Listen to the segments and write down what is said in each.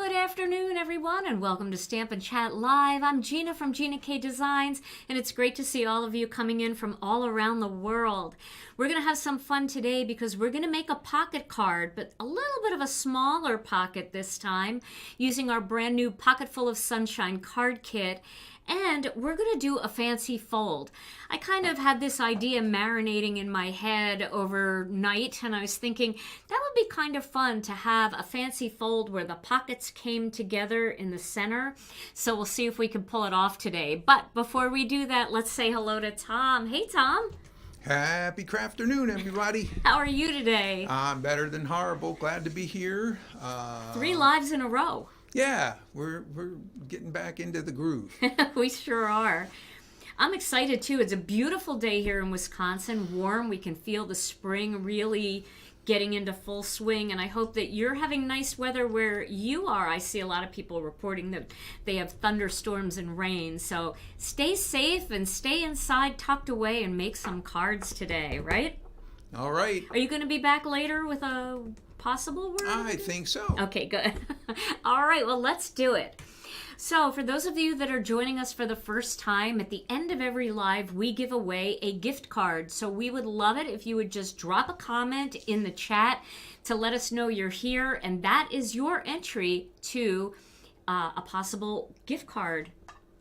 Good afternoon, everyone, and welcome to Stamp and Chat Live. I'm Gina from Gina K Designs, and it's great to see all of you coming in from all around the world. We're going to have some fun today because we're going to make a pocket card, but a little bit of a smaller pocket this time, using our brand new Pocket Full of Sunshine card kit. And we're going to do a fancy fold. I kind of had this idea marinating in my head overnight, and I was thinking that would be kind of fun to have a fancy fold where the pockets came together in the center. So we'll see if we can pull it off today. But before we do that, let's say hello to Tom. Hey, Tom. Happy crafternoon, everybody. How are you today? I'm better than horrible. Glad to be here. 3 lives in a row. Yeah, we're getting back into the groove. We sure are. I'm excited too. It's a beautiful day here in Wisconsin. Warm. We can feel the spring really getting into full swing, and I hope that you're having nice weather where you are. I see a lot of people reporting that they have thunderstorms and rain. So stay safe and stay inside, tucked away, and make some cards today, right? All right. Are you going to be back later with a possible word? I think so. Okay, good. All right, well, let's do it. So for those of you that are joining us for the first time, at the end of every live, we give away a gift card. So we would love it if you would just drop a comment in the chat to let us know you're here, and that is your entry to a possible gift card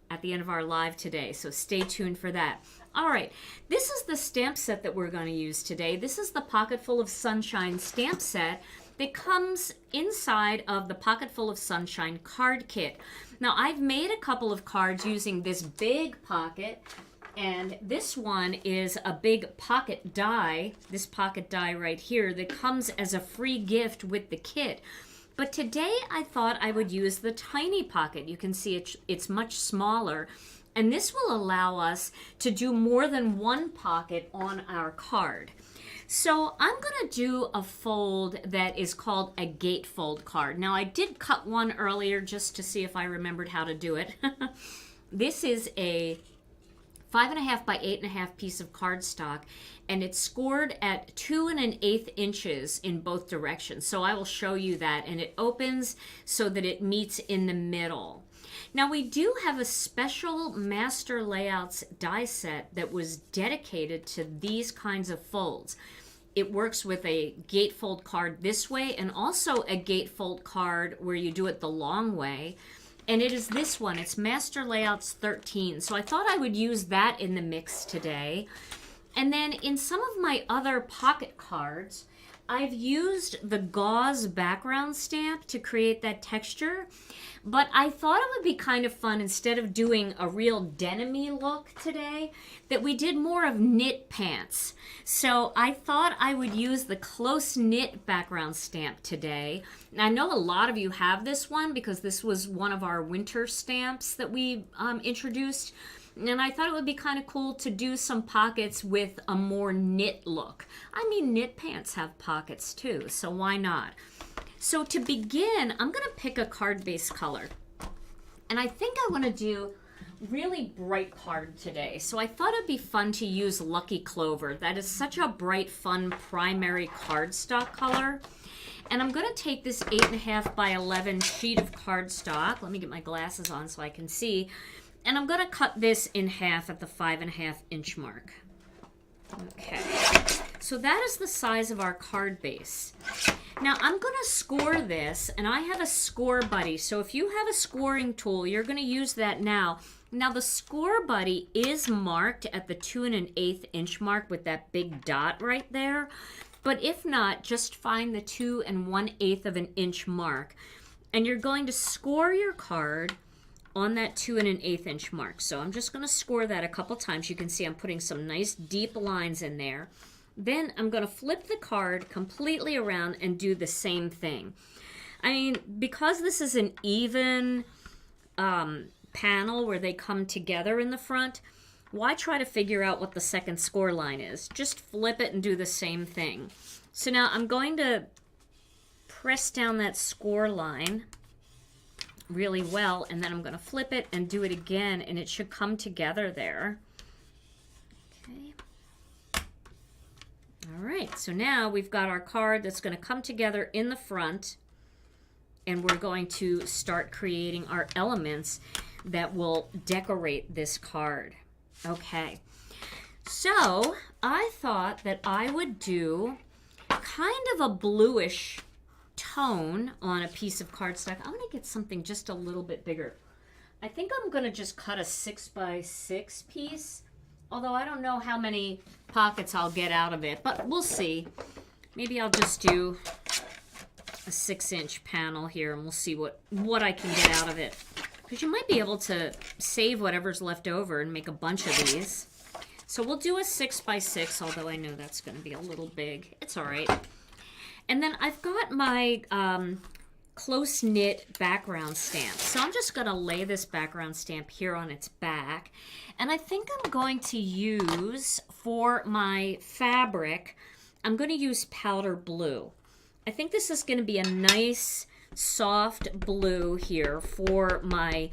at the end of our live today. So stay tuned for that. All right, this is the stamp set that we're going to use today. This is the Pocket Full of Sunshine stamp set that comes inside of the Pocket Full of Sunshine card kit. Now, I've made a couple of cards using this big pocket, and this one is a big pocket die, this pocket die right here, that comes as a free gift with the kit. But today I thought I would use the tiny pocket. You can see it's much smaller. And this will allow us to do more than one pocket on our card. So I'm going to do a fold that is called a gatefold card. Now, I did cut one earlier just to see if I remembered how to do it. This is a 5.5 by 8.5 piece of cardstock, and it's scored at 2 1/8 inches in both directions. So I will show you that, and it opens so that it meets in the middle. Now, we do have a special Master Layouts die set that was dedicated to these kinds of folds. It works with a gatefold card this way and also a gatefold card where you do it the long way. And it is this one. It's Master Layouts 13. So I thought I would use that in the mix today. And then in some of my other pocket cards, I've used the gauze background stamp to create that texture, but I thought it would be kind of fun, instead of doing a real denim-y look today, that we did more of knit pants. So I thought I would use the close knit background stamp today. I know a lot of you have this one because this was one of our winter stamps that we introduced. And I thought it would be kind of cool to do some pockets with a more knit look. I mean, knit pants have pockets too, so why not? So to begin, I'm going to pick a card base color. And I think I want to do really bright card today. So I thought it'd be fun to use Lucky Clover. That is such a bright, fun primary cardstock color. And I'm going to take this 8.5 by 11 sheet of cardstock. Let me get my glasses on so I can see. And I'm going to cut this in half at the 5.5 inch mark. Okay, so that is the size of our card base. Now I'm going to score this, and I have a score buddy. So if you have a scoring tool, you're going to use that now. Now the score buddy is marked at the 2 1/8 inch mark with that big dot right there. But if not, just find the 2 1/8 inch mark. And you're going to score your card on that 2 1/8 inch mark. So I'm just going to score that a couple times. You can see I'm putting some nice deep lines in there. Then I'm going to flip the card completely around and do the same thing. I mean, because this is an even panel where they come together in the front, why try to figure out what the second score line is? Just flip it and do the same thing. So now I'm going to press down that score line really well, and then I'm going to flip it and do it again, and it should come together there. Okay. All right, so now we've got our card that's going to come together in the front. and we're going to start creating our elements that will decorate this card. Okay, so I thought that I would do kind of a bluish tone on a piece of cardstock. I'm going to get something just a little bit bigger. I think I'm going to just cut a 6x6 piece, although I don't know how many pockets I'll get out of it, but we'll see. Maybe I'll just do a 6-inch panel here, and we'll see what I can get out of it. Because you might be able to save whatever's left over and make a bunch of these. So we'll do a 6x6, although I know that's going to be a little big. It's all right. And then I've got my close-knit background stamp. So I'm just going to lay this background stamp here on its back. And I think I'm going to use, for my fabric, I'm going to use powder blue. I think this is going to be a nice, soft blue here for my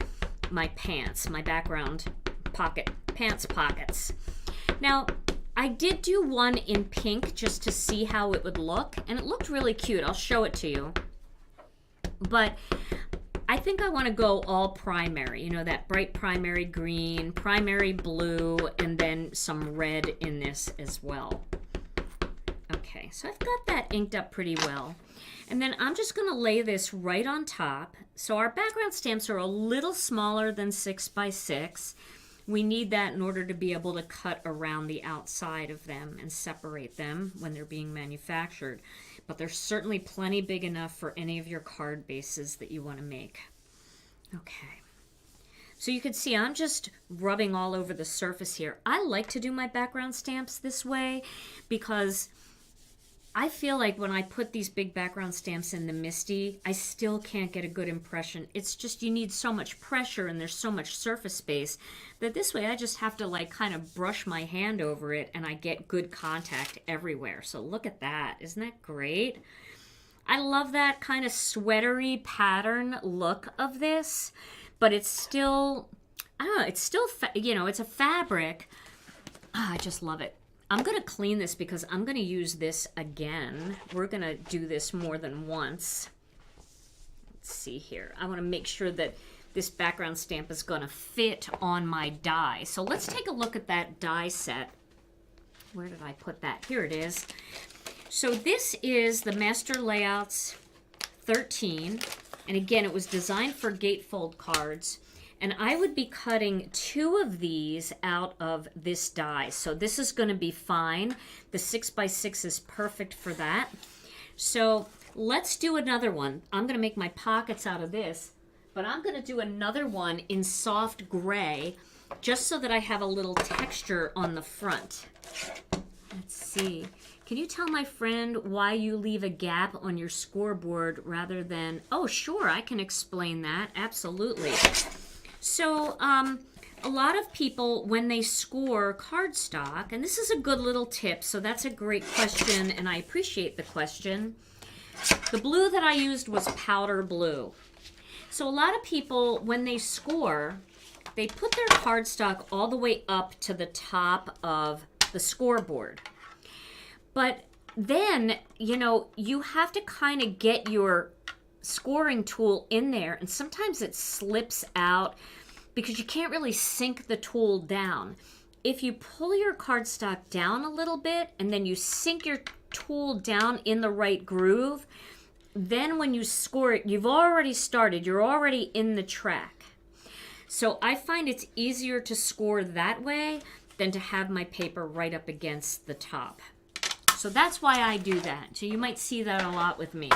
pants, my background pants pockets. Now, I did do one in pink just to see how it would look, and it looked really cute. I'll show it to you. But I think I want to go all primary, you know, that bright primary green, primary blue, and then some red in this as well. Okay, so I've got that inked up pretty well. And then I'm just going to lay this right on top. So our background stamps are a little smaller than 6x6. We need that in order to be able to cut around the outside of them and separate them when they're being manufactured. But they're certainly plenty big enough for any of your card bases that you want to make. Okay. So you can see I'm just rubbing all over the surface here. I like to do my background stamps this way because I feel like when I put these big background stamps in the MISTI, I still can't get a good impression. It's just you need so much pressure and there's so much surface space that this way I just have to like kind of brush my hand over it and I get good contact everywhere. So look at that. Isn't that great? I love that kind of sweatery pattern look of this, but it's still, I don't know, it's still, you know, it's a fabric. I just love it. I'm going to clean this because I'm going to use this again. We're going to do this more than once. Let's see here. I want to make sure that this background stamp is going to fit on my die. So let's take a look at that die set. Where did I put that? Here it is. So this is the Master Layouts 13. And again, it was designed for gatefold cards. And I would be cutting 2 of these out of this die. So this is going to be fine. The 6x6 is perfect for that. So let's do another one. I'm going to make my pockets out of this, but I'm going to do another one in soft gray just so that I have a little texture on the front. Let's see. Can you tell my friend why you leave a gap on your scoreboard rather than... Oh, sure, I can explain that. Absolutely. So, a lot of people, when they score cardstock, and this is a good little tip, so that's a great question, and I appreciate the question. The blue that I used was powder blue. So a lot of people, when they score, they put their cardstock all the way up to the top of the scoreboard. But then, you know, you have to kind of get your scoring tool in there, and sometimes it slips out because you can't really sink the tool down. If you pull your cardstock down a little bit and then you sink your tool down in the right groove, then when you score it, you've already started, you're already in the track. So I find it's easier to score that way than to have my paper right up against the top. So that's why I do that. So you might see that a lot with me.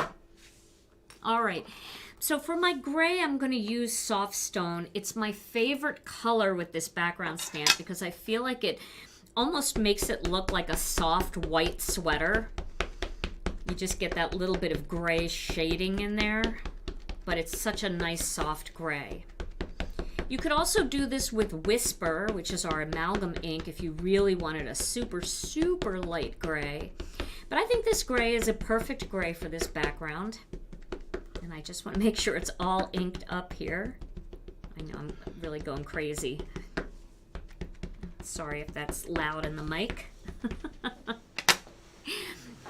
All right, so for my gray, I'm going to use Soft Stone. It's my favorite color with this background stamp because I feel like it almost makes it look like a soft white sweater. You just get that little bit of gray shading in there, but it's such a nice soft gray. You could also do this with Whisper, which is our amalgam ink, if you really wanted a super, super light gray. But I think this gray is a perfect gray for this background. And I just want to make sure it's all inked up here. I know I'm really going crazy. Sorry if that's loud in the mic.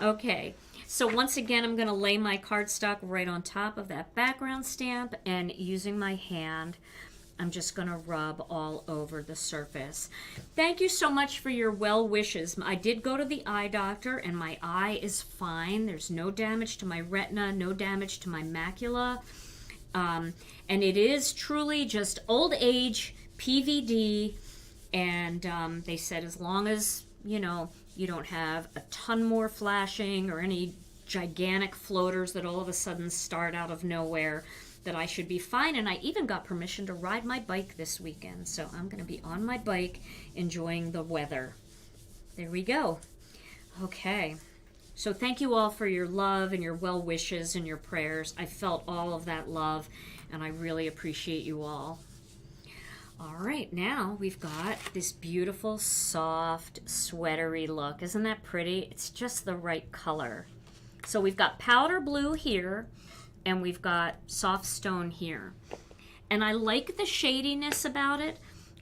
Okay, So once again, I'm going to lay my cardstock right on top of that background stamp, and using my hand, I'm just going to rub all over the surface. Thank you so much for your well wishes. I did go to the eye doctor, and my eye is fine. There's no damage to my retina, no damage to my macula. And it is truly just old age, PVD, and they said as long as, you know, you don't have a ton more flashing or any gigantic floaters that all of a sudden start out of nowhere, that I should be fine. And I even got permission to ride my bike this weekend. So I'm going to be on my bike enjoying the weather. There we go. Okay. So thank you all for your love and your well wishes and your prayers. I felt all of that love, and I really appreciate you all. All right, now we've got this beautiful, soft, sweatery look. Isn't that pretty? It's just the right color. So we've got powder blue here, and we've got soft stone here. And I like the shadiness about it.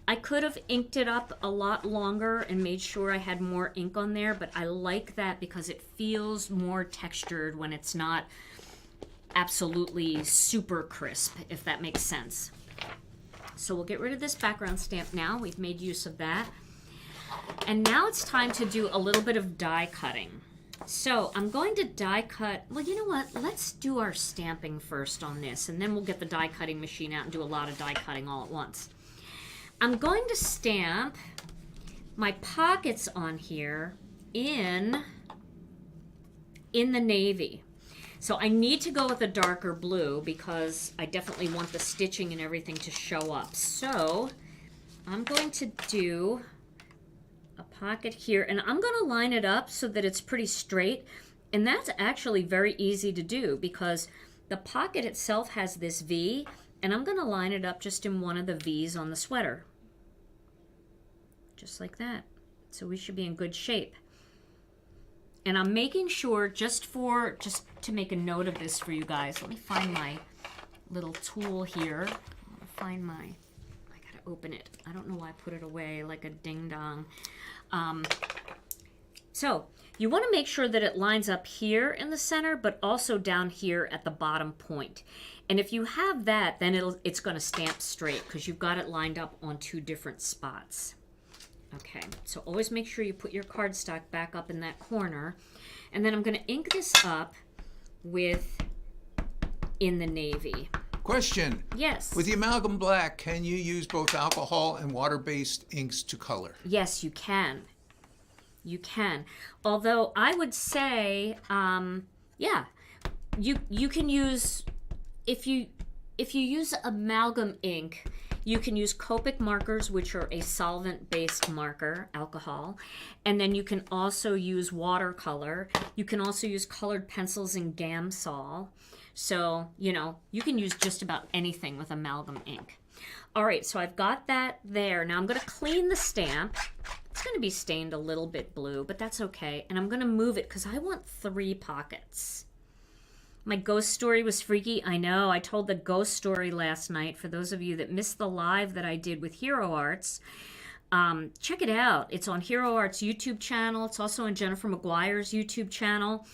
I could have inked it up a lot longer and made sure I had more ink on there, but I like that because it feels more textured when it's not absolutely super crisp, if that makes sense. So we'll get rid of this background stamp now. We've made use of that. And now it's time to do a little bit of die cutting. So I'm going to die cut, well, you know what? Let's do our stamping first on this, and then we'll get the die cutting machine out and do a lot of die cutting all at once. I'm going to stamp my pockets on here in the navy. So I need to go with a darker blue because I definitely want the stitching and everything to show up. So I'm going to do a pocket here, and I'm going to line it up so that it's pretty straight. And that's actually very easy to do because the pocket itself has this V, and I'm going to line it up just in one of the V's on the sweater. Just like that. So we should be in good shape. And I'm making sure, just to make a note of this for you guys, let me find my little tool here. I gotta open it. I don't know why I put it away like a ding-dong. So you want to make sure that it lines up here in the center, but also down here at the bottom point. And if you have that, then it's going to stamp straight because you've got it lined up on two different spots. Okay, so always make sure you put your cardstock back up in that corner. And then I'm going to ink this up with in the navy. Question. Yes. With the amalgam black, can you use both alcohol and water-based inks to color? Yes, you can. You can. Although I would say, yeah, you can use, if you use amalgam ink, you can use Copic markers, which are a solvent-based marker, alcohol, and then you can also use watercolor. You can also use colored pencils in Gamsol. So, you know, you can use just about anything with amalgam ink. All right, so I've got that there. Now I'm going to clean the stamp. It's going to be stained a little bit blue, but that's okay. And I'm going to move it because I want 3 pockets. My ghost story was freaky. I know. I told the ghost story last night. For those of you that missed the live that I did with Hero Arts, check it out. It's on Hero Arts' YouTube channel. It's also on Jennifer McGuire's YouTube channel.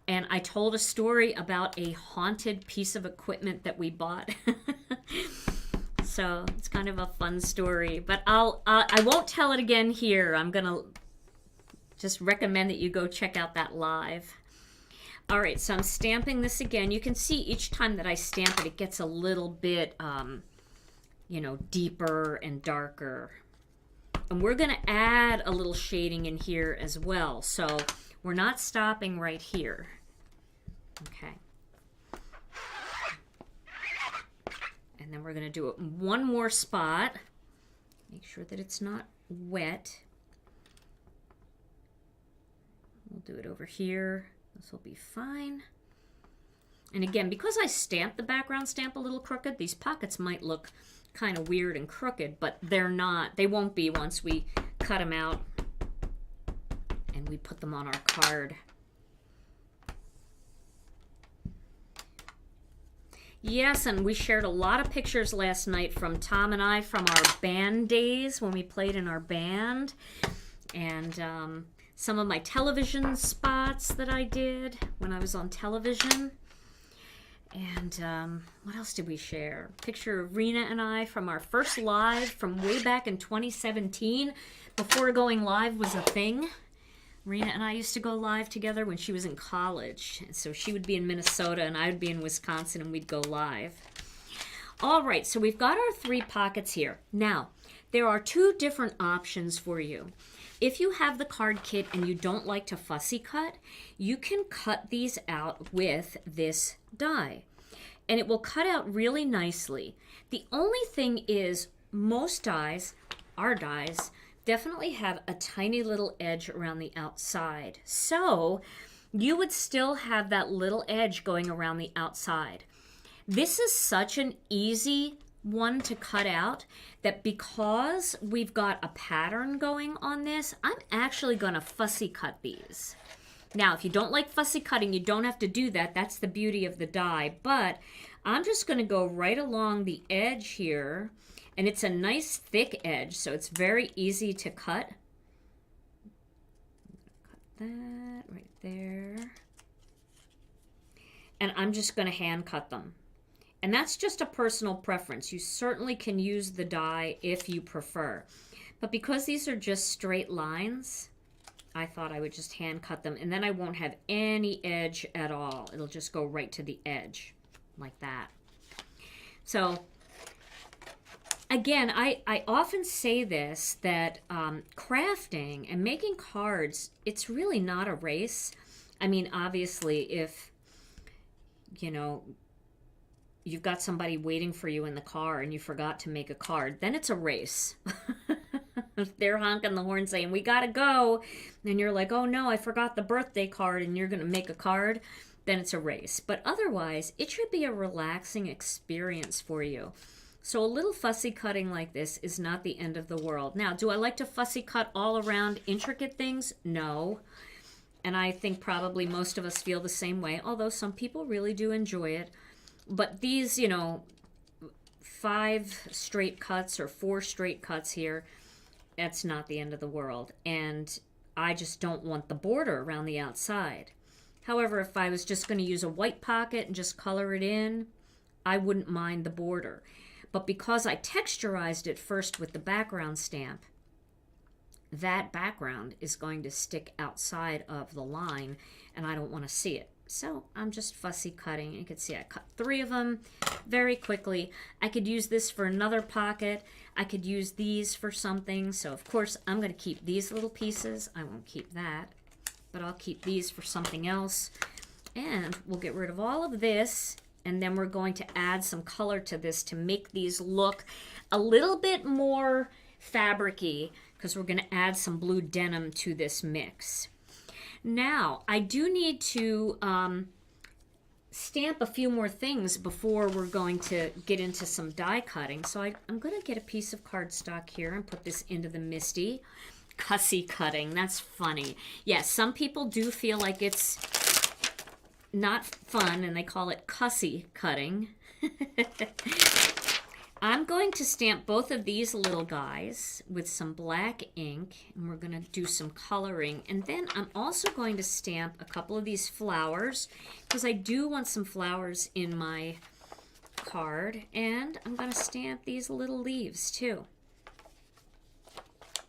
And I told a story about a haunted piece of equipment that we bought. So it's kind of a fun story. But I won't tell it again here. I'm going to just recommend that you go check out that live. All right, so I'm stamping this again. You can see each time that I stamp it, it gets a little bit, you know, deeper and darker. And we're going to add a little shading in here as well. So we're not stopping right here. Okay. And then we're going to do it in one more spot. Make sure that it's not wet. We'll do it over here. This will be fine. And again, because I stamped the background stamp a little crooked, these pockets might look kind of weird and crooked, but they're not. They won't be once we cut them out and we put them on our card. Yes, and we shared a lot of pictures last night from Tom and I from our band days when we played in our band. And some of my television spots that I did when I was on television. And what else did we share? Picture of Rena and I from our first live from way back in 2017, before going live was a thing. Rena and I used to go live together when she was in college. So she would be in Minnesota and I would be in Wisconsin, and we'd go live. All right, so we've got our 3 pockets here. Now, there are 2 different options for you. If you have the card kit and you don't like to fussy cut, you can cut these out with this die. And it will cut out really nicely. The only thing is, most dies, our dies, definitely have a tiny little edge around the outside. So you would still have that little edge going around the outside. This is such an easy one to cut out that because we've got a pattern going on this, I'm actually going to fussy cut these. Now, if you don't like fussy cutting, you don't have to do that. That's the beauty of the die. But I'm just going to go right along the edge here, and it's a nice thick edge, so it's very easy to cut. Cut that right there. And I'm just going to hand cut them. And that's just a personal preference. You certainly can use the die if you prefer. But because these are just straight lines, I thought I would just hand cut them, and then I won't have any edge at all. It'll just go right to the edge, like that. So, again, I often say this, that crafting and making cards, it's really not a race. I mean, obviously, if, you know, you've got somebody waiting for you in the car and you forgot to make a card, then it's a race. If they're honking the horn saying, we gotta go, and you're like, oh no, I forgot the birthday card, and you're gonna make a card, then it's a race. But otherwise, it should be a relaxing experience for you. So a little fussy cutting like this is not the end of the world. Now, do I like to fussy cut all around intricate things? No. And I think probably most of us feel the same way, although some people really do enjoy it. But these, you know, 5 straight cuts or 4 straight cuts here, that's not the end of the world. And I just don't want the border around the outside. However, if I was just going to use a white pocket and just color it in, I wouldn't mind the border. But because I texturized it first with the background stamp, that background is going to stick outside of the line, and I don't want to see it. So I'm just fussy cutting. You can see I cut 3 of them very quickly. I could use this for another pocket. I could use these for something. So of course I'm going to keep these little pieces. I won't keep that, but I'll keep these for something else. And we'll get rid of all of this, and then we're going to add some color to this to make these look a little bit more fabric-y, because we're going to add some blue denim to this mix. Now, I do need to stamp a few more things before we're going to get into some die cutting. So I'm going to get a piece of cardstock here and put this into the MISTI. Cussy cutting, that's funny. Yes, some people do feel like it's not fun, and they call it cussy cutting. I'm going to stamp both of these little guys with some black ink, and we're going to do some coloring. And then I'm also going to stamp a couple of these flowers, because I do want some flowers in my card. And I'm going to stamp these little leaves too.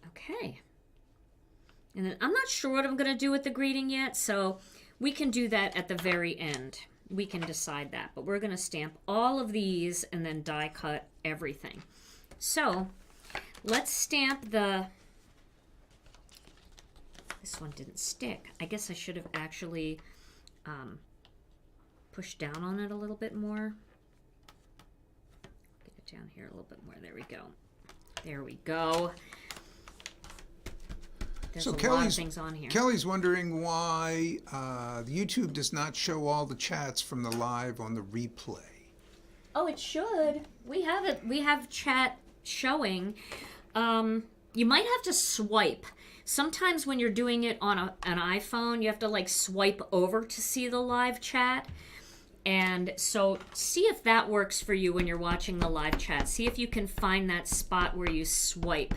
Okay. And then I'm not sure what I'm going to do with the greeting yet, so we can do that at the very end. We can decide that, but we're going to stamp all of these and then die cut everything. So let's stamp the, this one didn't stick. I guess I should have actually pushed down on it a little bit more. Get it down here a little bit more. There we go. There we go. There's a lot of things on here. Kelly's wondering why YouTube does not show all the chats from the live on the replay. Oh, it should. We have it. We have chat showing. You might have to swipe. Sometimes when you're doing it on an iPhone, you have to like swipe over to see the live chat. And so see if that works for you when you're watching the live chat. See if you can find that spot where you swipe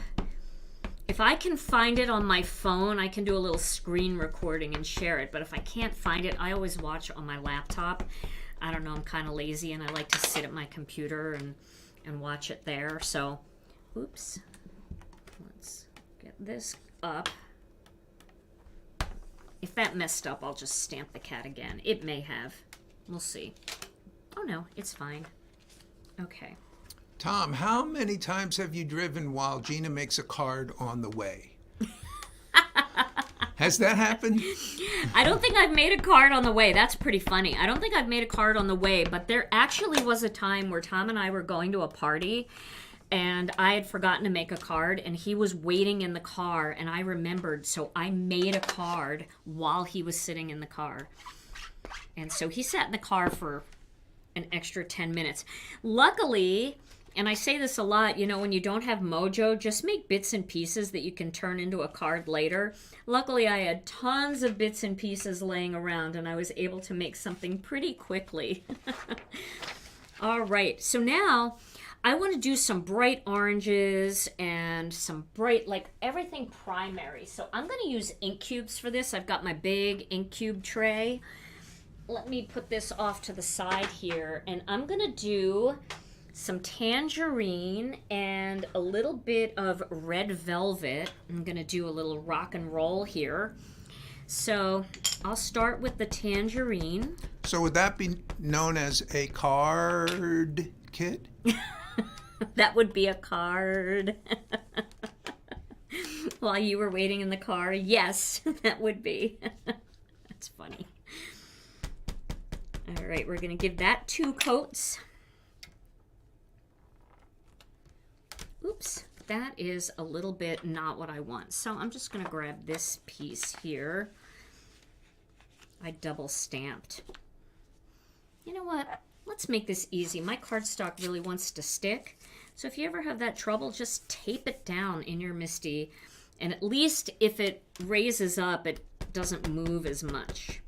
If I can find it on my phone, I can do a little screen recording and share it. But if I can't find it, I always watch on my laptop. I don't know, I'm kind of lazy and I like to sit at my computer and watch it there. So, oops. Let's get this up. If that messed up, I'll just stamp the cat again. It may have. We'll see. Oh no, it's fine. Okay. Tom, how many times have you driven while Gina makes a card on the way? Has that happened? I don't think I've made a card on the way. That's pretty funny. I don't think I've made a card on the way, but there actually was a time where Tom and I were going to a party and I had forgotten to make a card and he was waiting in the car and I remembered, so I made a card while he was sitting in the car. And so he sat in the car for an extra 10 minutes. Luckily, and I say this a lot, you know, when you don't have mojo, just make bits and pieces that you can turn into a card later. Luckily, I had tons of bits and pieces laying around, and I was able to make something pretty quickly. All right, so now I want to do some bright oranges and some bright, like everything primary. So I'm going to use ink cubes for this. I've got my big ink cube tray. Let me put this off to the side here, and I'm going to do some tangerine and a little bit of red velvet. I'm going to do a little rock and roll here. So I'll start with the tangerine. So would that be known as a card kit? That would be a card. While you were waiting in the car, yes, that would be. That's funny. All right, we're going to give that 2 coats. Oops, that is a little bit not what I want. So I'm just going to grab this piece here. I double stamped. You know what? Let's make this easy. My cardstock really wants to stick. So if you ever have that trouble, just tape it down in your MISTI. And at least if it raises up, it doesn't move as much.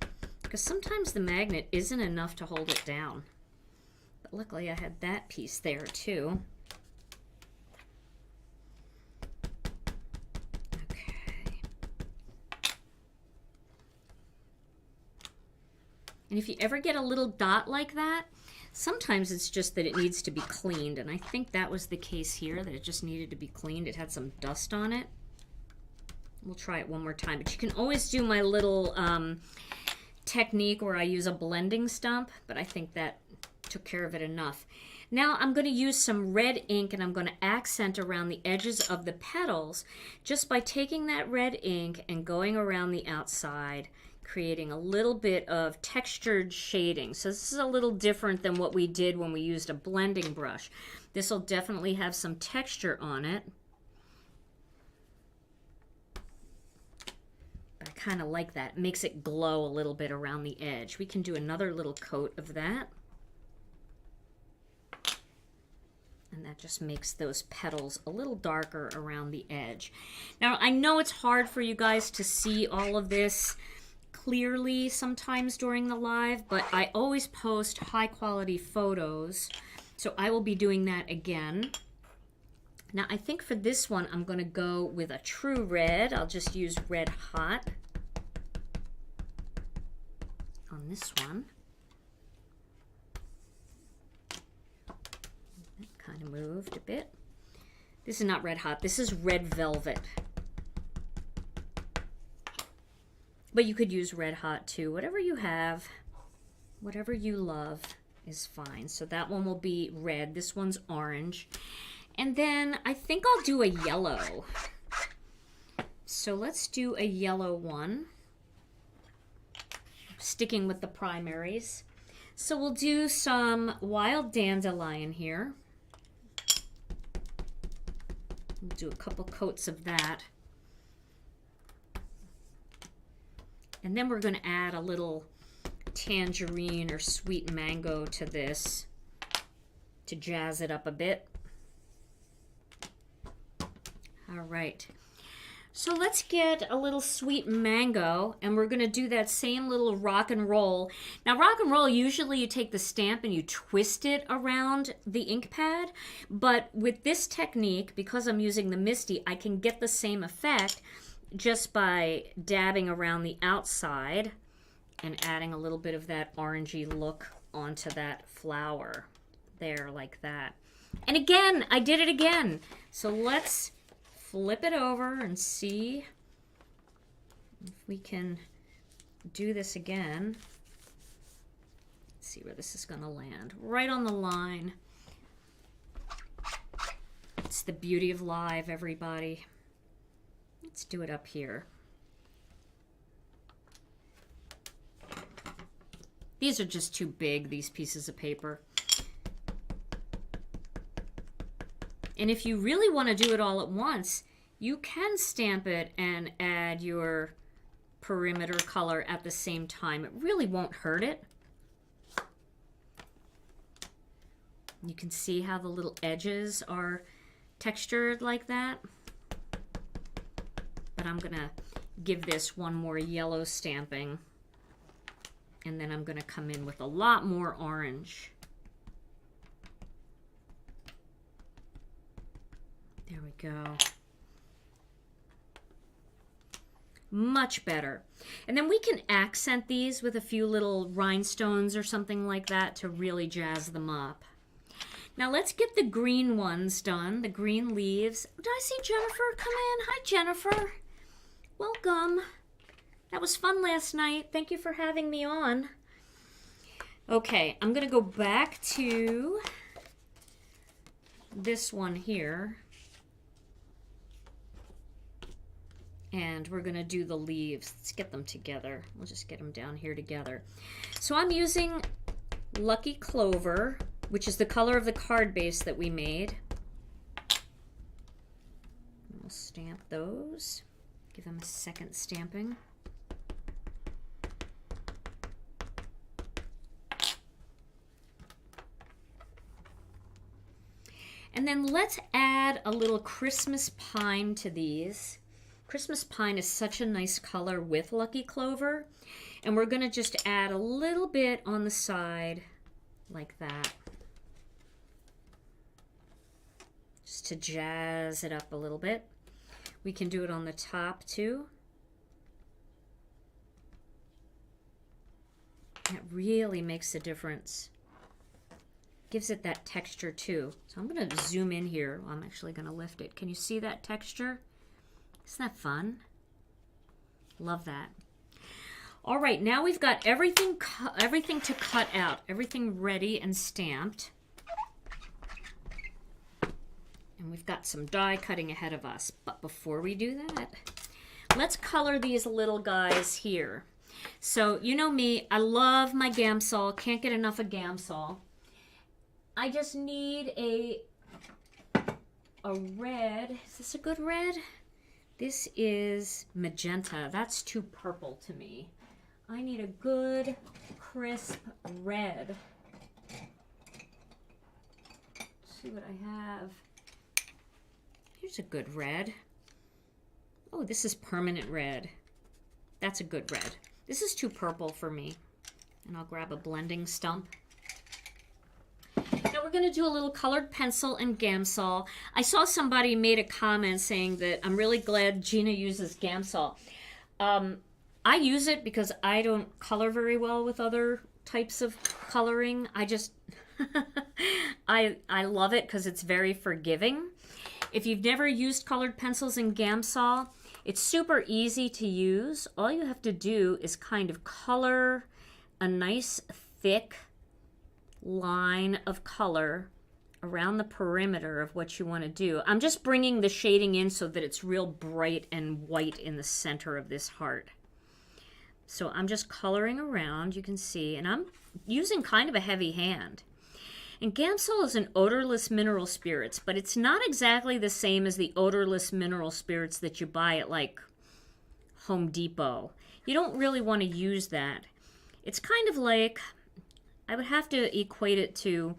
Because sometimes the magnet isn't enough to hold it down. But luckily I had that piece there too. And if you ever get a little dot like that, sometimes it's just that it needs to be cleaned. And I think that was the case here, that it just needed to be cleaned. It had some dust on it. We'll try it one more time. But you can always do my little technique where I use a blending stump, but I think that took care of it enough. Now I'm going to use some red ink and I'm going to accent around the edges of the petals just by taking that red ink and going around the outside, creating a little bit of textured shading. So this is a little different than what we did when we used a blending brush. This will definitely have some texture on it. But I kind of like that. It makes it glow a little bit around the edge. We can do another little coat of that. And that just makes those petals a little darker around the edge. Now, I know it's hard for you guys to see all of this clearly sometimes during the live, but I always post high quality photos, so I will be doing that again. Now I think for this one I'm going to go with a true red. I'll just use Red Hot on this one. That kind of moved a bit. This is not Red Hot, this is Red Velvet. But you could use Red Hot too. Whatever you have, whatever you love is fine. So that one will be red. This one's orange. And then I think I'll do a yellow. So let's do a yellow one. Sticking with the primaries. So we'll do some wild dandelion here. We'll do a couple coats of that. And then we're going to add a little tangerine or sweet mango to this to jazz it up a bit. All right. So let's get a little sweet mango, and we're going to do that same little rock and roll. Now, rock and roll, usually you take the stamp and you twist it around the ink pad, but with this technique, because I'm using the Misty, I can get the same effect just by dabbing around the outside and adding a little bit of that orangey look onto that flower. There, like that. And again, I did it again. So let's flip it over and see if we can do this again. Let's see where this is going to land. Right on the line. It's the beauty of live, everybody. Let's do it up here. These are just too big, these pieces of paper. And if you really want to do it all at once, you can stamp it and add your perimeter color at the same time. It really won't hurt it. You can see how the little edges are textured like that. But I'm going to give this one more yellow stamping. And then I'm going to come in with a lot more orange. There we go. Much better. And then we can accent these with a few little rhinestones or something like that to really jazz them up. Now let's get the green ones done, the green leaves. Did I see Jennifer come in? Hi, Jennifer. Welcome. That was fun last night. Thank you for having me on. Okay, I'm going to go back to this one here. And we're going to do the leaves. Let's get them together. We'll just get them down here together. So I'm using Lucky Clover, which is the color of the card base that we made. We'll stamp those. Give them a second stamping. And then let's add a little Christmas pine to these. Christmas pine is such a nice color with Lucky Clover. And we're going to just add a little bit on the side like that. Just to jazz it up a little bit. We can do it on the top too. That really makes a difference. Gives it that texture too. So I'm going to zoom in here. I'm actually going to lift it. Can you see that texture? Isn't that fun? Love that. All right, now we've got everything to cut out, everything ready and stamped. And we've got some die cutting ahead of us. But before we do that, let's color these little guys here. So you know me, I love my Gamsol. Can't get enough of Gamsol. I just need a red. Is this a good red? This is magenta. That's too purple to me. I need a good, crisp red. Let's see what I have. Here's a good red. Oh, this is permanent red. That's a good red. This is too purple for me. And I'll grab a blending stump. Now we're going to do a little colored pencil and Gamsol. I saw somebody made a comment saying that I'm really glad Gina uses Gamsol. I use it because I don't color very well with other types of coloring. I just, I love it because it's very forgiving. If you've never used colored pencils in Gamsol, it's super easy to use. All you have to do is kind of color a nice thick line of color around the perimeter of what you want to do. I'm just bringing the shading in so that it's real bright and white in the center of this heart. So I'm just coloring around, you can see, and I'm using kind of a heavy hand. And Gamsol is an odorless mineral spirits, but it's not exactly the same as the odorless mineral spirits that you buy at like Home Depot. You don't really want to use that. It's kind of like, I would have to equate it to,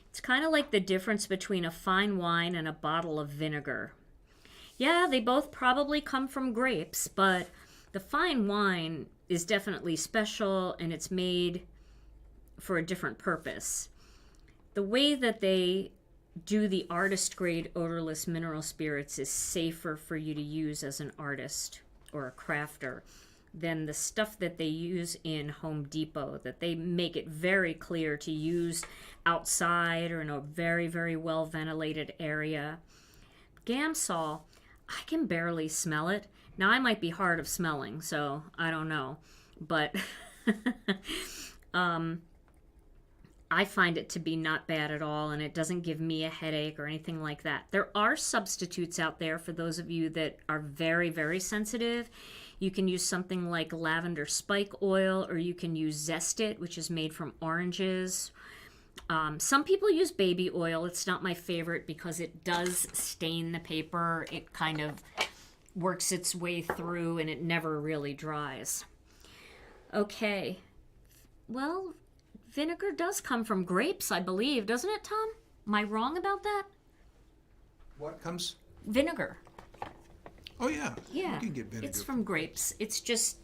it's kind of like the difference between a fine wine and a bottle of vinegar. Yeah, they both probably come from grapes, but the fine wine is definitely special and it's made for a different purpose. The way that they do the artist grade odorless mineral spirits is safer for you to use as an artist or a crafter than the stuff that they use in Home Depot, that they make it very clear to use outside or in a very, very well ventilated area. Gamsol, I can barely smell it. Now, I might be hard of smelling, so I don't know. But I find it to be not bad at all, and it doesn't give me a headache or anything like that. There are substitutes out there for those of you that are very, very sensitive. You can use something like lavender spike oil, or you can use Zest It, which is made from oranges. Some people use baby oil. It's not my favorite because it does stain the paper. It kind of works its way through and it never really dries. Okay. Well, vinegar does come from grapes, I believe, doesn't it, Tom? Am I wrong about that? What comes? Vinegar. Oh, yeah. Yeah. You can get vinegar. It's from grapes. It's just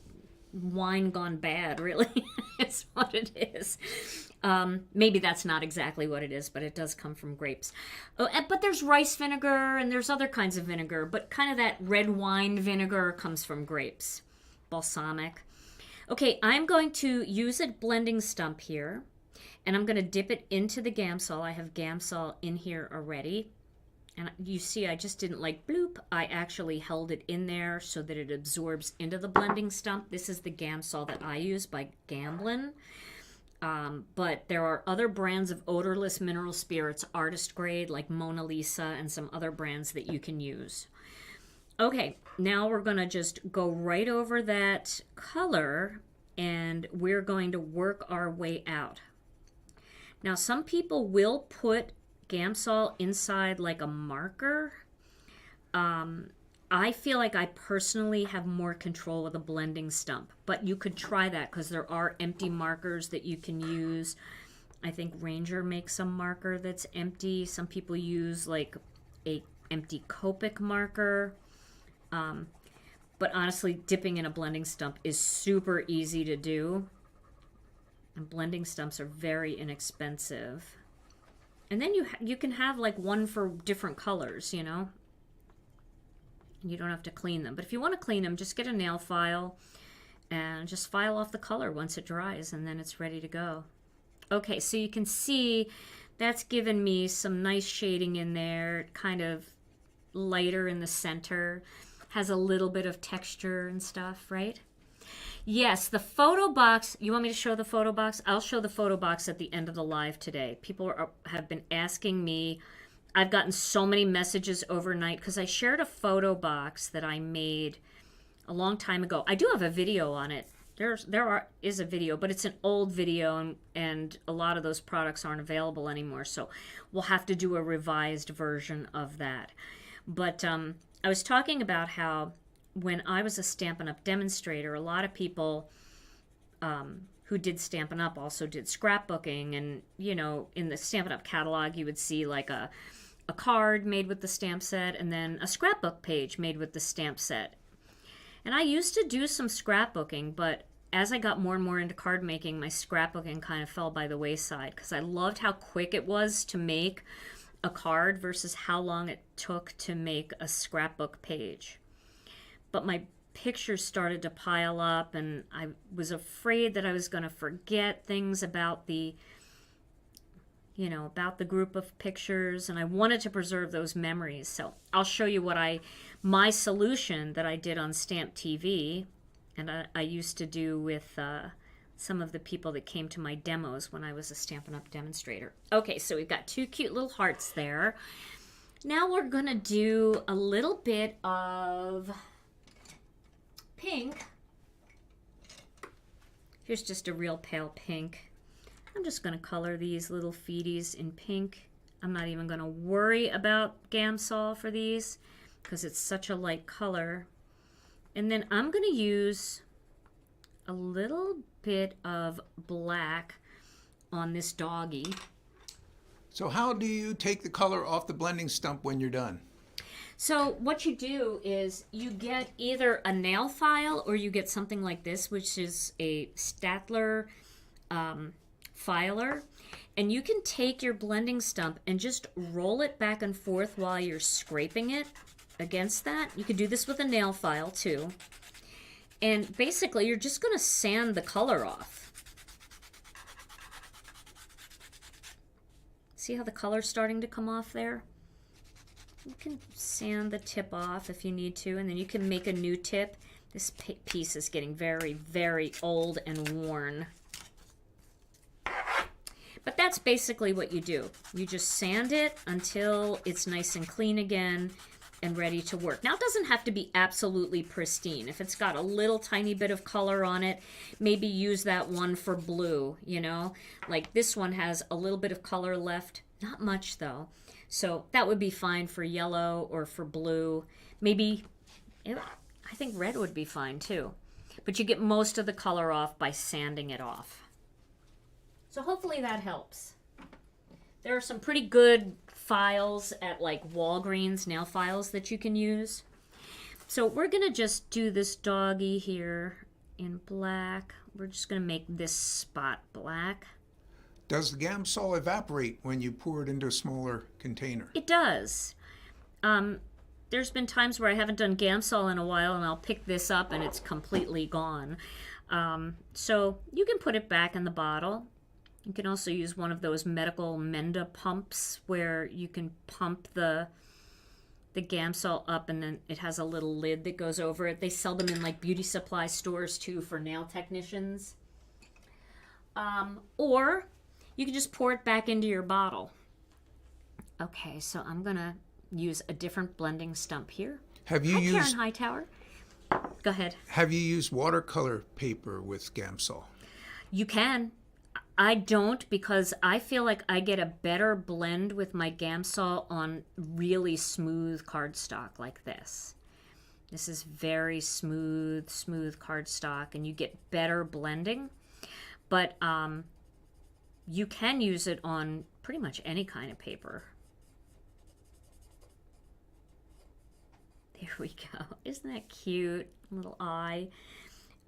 wine gone bad, really. It's what it is. Maybe that's not exactly what it is, but it does come from grapes. Oh, but there's rice vinegar and there's other kinds of vinegar, but kind of that red wine vinegar comes from grapes. Balsamic. Okay, I'm going to use a blending stump here, and I'm going to dip it into the Gamsol. I have Gamsol in here already. And you see, I just didn't like bloop. I actually held it in there so that it absorbs into the blending stump. This is the Gamsol that I use by Gamblin. But there are other brands of odorless mineral spirits, artist grade, like Mona Lisa, and some other brands that you can use. Okay, now we're going to just go right over that color, and we're going to work our way out. Now, some people will put Gamsol inside like a marker. I feel like I personally have more control with a blending stump, but you could try that because there are empty markers that you can use. I think Ranger makes a marker that's empty. Some people use like a empty Copic marker. But honestly, dipping in a blending stump is super easy to do. And blending stumps are very inexpensive. And then you can have like one for different colors, you know. You don't have to clean them. But if you want to clean them, just get a nail file and just file off the color once it dries, and then it's ready to go. Okay, so you can see that's given me some nice shading in there, kind of lighter in the center, has a little bit of texture and stuff, right? Yes, the photo box. You want me to show the photo box? I'll show the photo box at the end of the live today. People have been asking me. I've gotten so many messages overnight because I shared a photo box that I made a long time ago. I do have a video on it. There is a video, but it's an old video, and a lot of those products aren't available anymore. So we'll have to do a revised version of that. But I was talking about how when I was a Stampin' Up! Demonstrator, a lot of people who did Stampin' Up! Also did scrapbooking. And, you know, in the Stampin' Up! Catalog, you would see like a card made with the stamp set and then a scrapbook page made with the stamp set. And I used to do some scrapbooking, but as I got more and more into card making, my scrapbooking kind of fell by the wayside because I loved how quick it was to make a card versus how long it took to make a scrapbook page. But my pictures started to pile up, and I was afraid that I was going to forget things about the group of pictures, and I wanted to preserve those memories. So I'll show you my solution that I did on Stamp TV, and I used to do with some of the people that came to my demos when I was a Stampin' Up! Demonstrator. Okay, so we've got two cute little hearts there. Now we're going to do a little bit of pink. Here's just a real pale pink. I'm just going to color these little feeties in pink. I'm not even going to worry about Gamsol for these because it's such a light color. And then I'm going to use a little bit of black on this doggy. So how do you take the color off the blending stump when you're done? So what you do is you get either a nail file or you get something like this, which is a Statler filer. And you can take your blending stump and just roll it back and forth while you're scraping it against that. You could do this with a nail file too. And basically you're just going to sand the color off. See how the color's starting to come off there? You can sand the tip off if you need to, and then you can make a new tip. This piece is getting very, very old and worn. But that's basically what you do. You just sand it until it's nice and clean again and ready to work. Now, it doesn't have to be absolutely pristine. If it's got a little tiny bit of color on it, maybe use that one for blue, you know? Like this one has a little bit of color left. Not much, though. So that would be fine for yellow or for blue. Maybe, I think red would be fine too. But you get most of the color off by sanding it off. So hopefully that helps. There are some pretty good files at like Walgreens, nail files that you can use. So we're going to just do this doggy here in black. We're just going to make this spot black. Does the Gamsol evaporate when you pour it into a smaller container? It does. There's been times where I haven't done Gamsol in a while and I'll pick this up and it's completely gone. So you can put it back in the bottle. You can also use one of those medical Menda pumps where you can pump the Gamsol up and then it has a little lid that goes over it. They sell them in like beauty supply stores too for nail technicians. Or you can just pour it back into your bottle. Okay, so I'm gonna use a different blending stump here. Have you used Karen Hightower? Go ahead. Have you used watercolor paper with Gamsol? You can. I don't, because I feel like I get a better blend with my Gamsol on really smooth cardstock like this. This is very smooth cardstock, and you get better blending. But you can use it on pretty much any kind of paper. There we go. Isn't that cute? Little eye.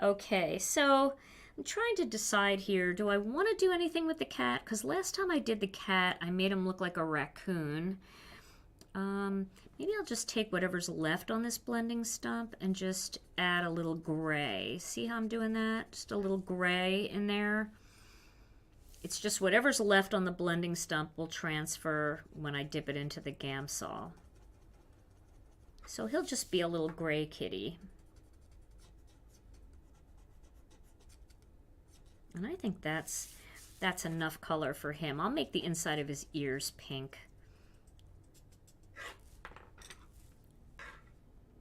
Okay, so I'm trying to decide here, do I want to do anything with the cat? Because last time I did the cat, I made him look like a raccoon. Maybe I'll just take whatever's left on this blending stump and just add a little gray. See how I'm doing that? Just a little gray in there. It's just whatever's left on the blending stump will transfer when I dip it into the Gamsol. So he'll just be a little gray kitty. And I think that's enough color for him. I'll make the inside of his ears pink.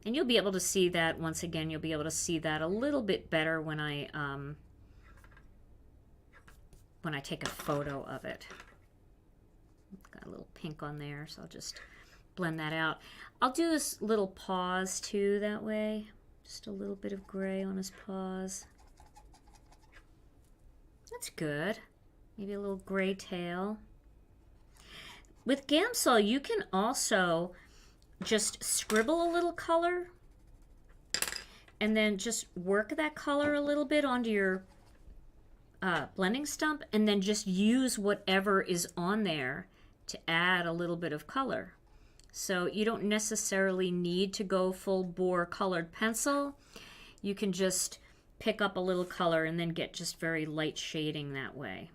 And you'll be able to see that, once again, you'll be able to see that a little bit better when I take a photo of it. Got a little pink on there, so I'll just blend that out. I'll do his little paws too that way. Just a little bit of gray on his paws. That's good. Maybe a little gray tail. With Gamsol, you can also just scribble a little color and then just work that color a little bit onto your blending stump and then just use whatever is on there to add a little bit of color. So you don't necessarily need to go full bore colored pencil. You can just pick up a little color and then get just very light shading that way.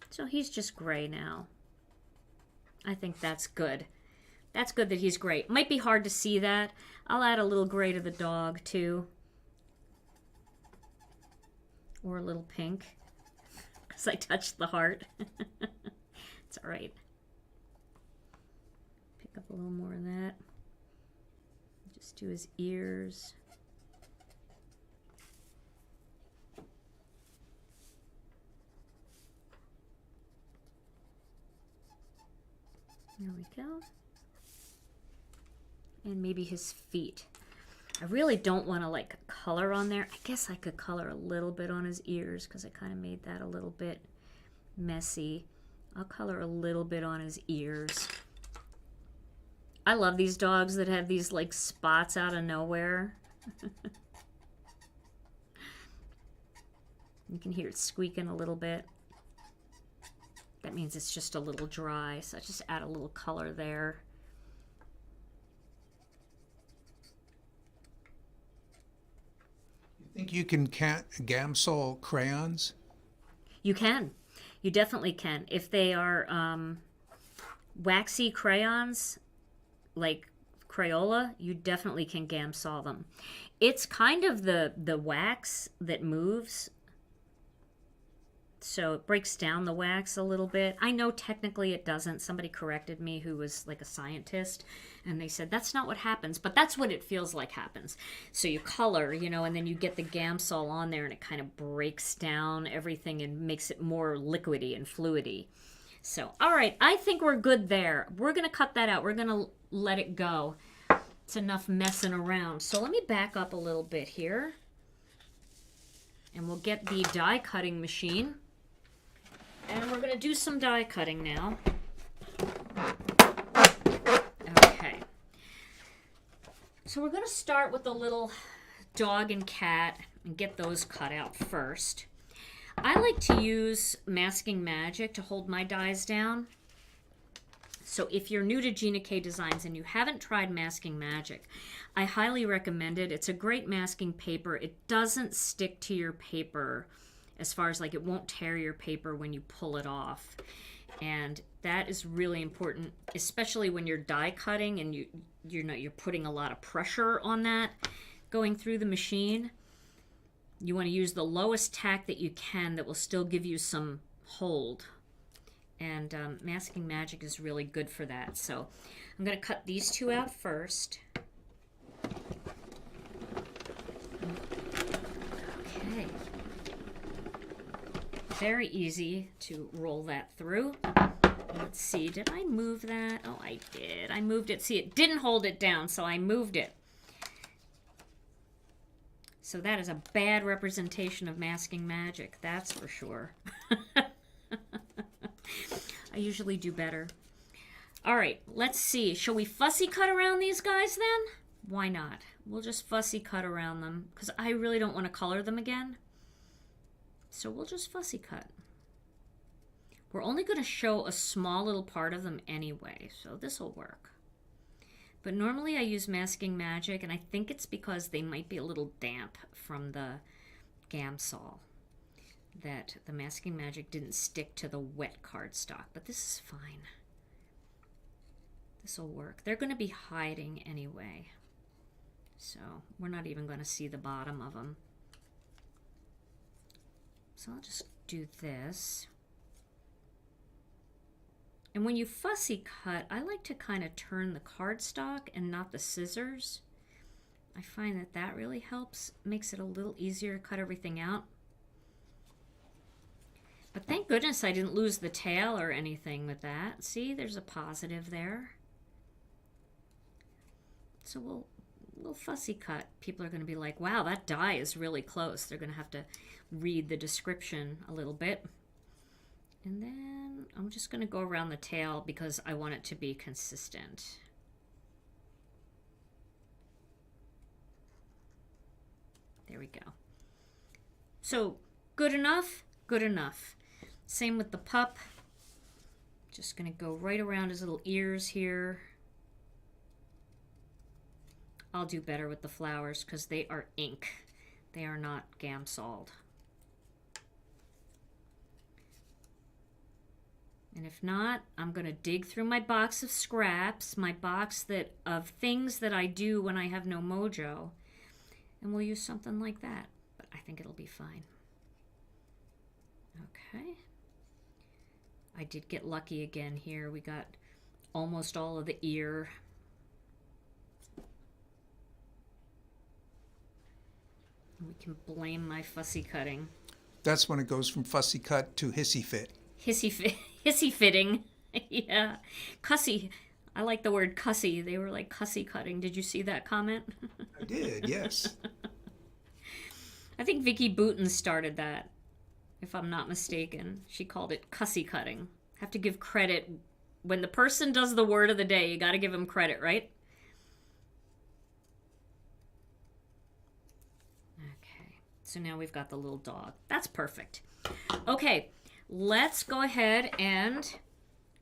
So he's just gray now. I think that's good. That's good that he's gray. Might be hard to see that. I'll add a little gray to the dog too. Or a little pink. Because I touched the heart. It's all right. Pick up a little more of that. Just do his ears. There we go. And maybe his feet. I really don't want to like color on there. I guess I could color a little bit on his ears because I kind of made that a little bit messy. I'll color a little bit on his ears. I love these dogs that have these like spots out of nowhere. You can hear it squeaking a little bit. That means it's just a little dry, so I just add a little color there. You think you can Gamsol crayons? You can. You definitely can. If they are waxy crayons, like Crayola, you definitely can Gamsol them. It's kind of the wax that moves, so it breaks down the wax a little bit. I know technically it doesn't. Somebody corrected me who was like a scientist, and they said that's not what happens, but that's what it feels like happens. So you color, you know, and then you get the Gamsol on there, and it kind of breaks down everything and makes it more liquidy and fluidy. So, all right, I think we're good there. We're going to cut that out. We're going to let it go. It's enough messing around. So let me back up a little bit here, and we'll get the die cutting machine. And we're going to do some die cutting now. Okay. So we're going to start with the little dog and cat and get those cut out first. I like to use Masking Magic to hold my dies down. So if you're new to Gina K Designs and you haven't tried Masking Magic, I highly recommend it. It's a great masking paper. It doesn't stick to your paper, as far as like it won't tear your paper when you pull it off. And that is really important, especially when you're die cutting and you're putting a lot of pressure on that going through the machine. You want to use the lowest tack that you can that will still give you some hold. And Masking Magic is really good for that. So I'm going to cut these two out first. Okay. Very easy to roll that through. Let's see, did I move that? Oh, I did. I moved it. See, it didn't hold it down, so I moved it. So that is a bad representation of Masking Magic, that's for sure. I usually do better. All right, let's see. Shall we fussy cut around these guys then? Why not? We'll just fussy cut around them because I really don't want to color them again. So we'll just fussy cut. We're only going to show a small little part of them anyway, so this will work. But normally I use Masking Magic, and I think it's because they might be a little damp from the Gamsol, that the Masking Magic didn't stick to the wet cardstock, but this is fine. This will work. They're going to be hiding anyway, so we're not even going to see the bottom of them. So I'll just do this. And when you fussy cut, I like to kind of turn the cardstock and not the scissors. I find that that really helps, makes it a little easier to cut everything out. But thank goodness I didn't lose the tail or anything with that. See, there's a positive there. So we'll fussy cut. People are going to be like, wow, that die is really close. They're going to have to read the description a little bit. And then I'm just going to go around the tail because I want it to be consistent. There we go. So good enough? Good enough. Same with the pup. Just going to go right around his little ears here. I'll do better with the flowers because they are ink. They are not Gamsoled. And if not, I'm going to dig through my box of scraps, my box of things that I do when I have no mojo, and we'll use something like that. But I think it'll be fine. Okay. I did get lucky again here. We got almost all of the ear. We can blame my fussy cutting. That's when it goes from fussy cut to hissy fit. Hissy fitting. Yeah. Cussy. I like the word cussy. They were like cussy cutting. Did you see that comment? I did, yes. I think Vicky Booten started that, if I'm not mistaken. She called it cussy cutting. Have to give credit. When the person does the word of the day, you got to give them credit, right? Okay, so now we've got the little dog. That's perfect. Okay, let's go ahead and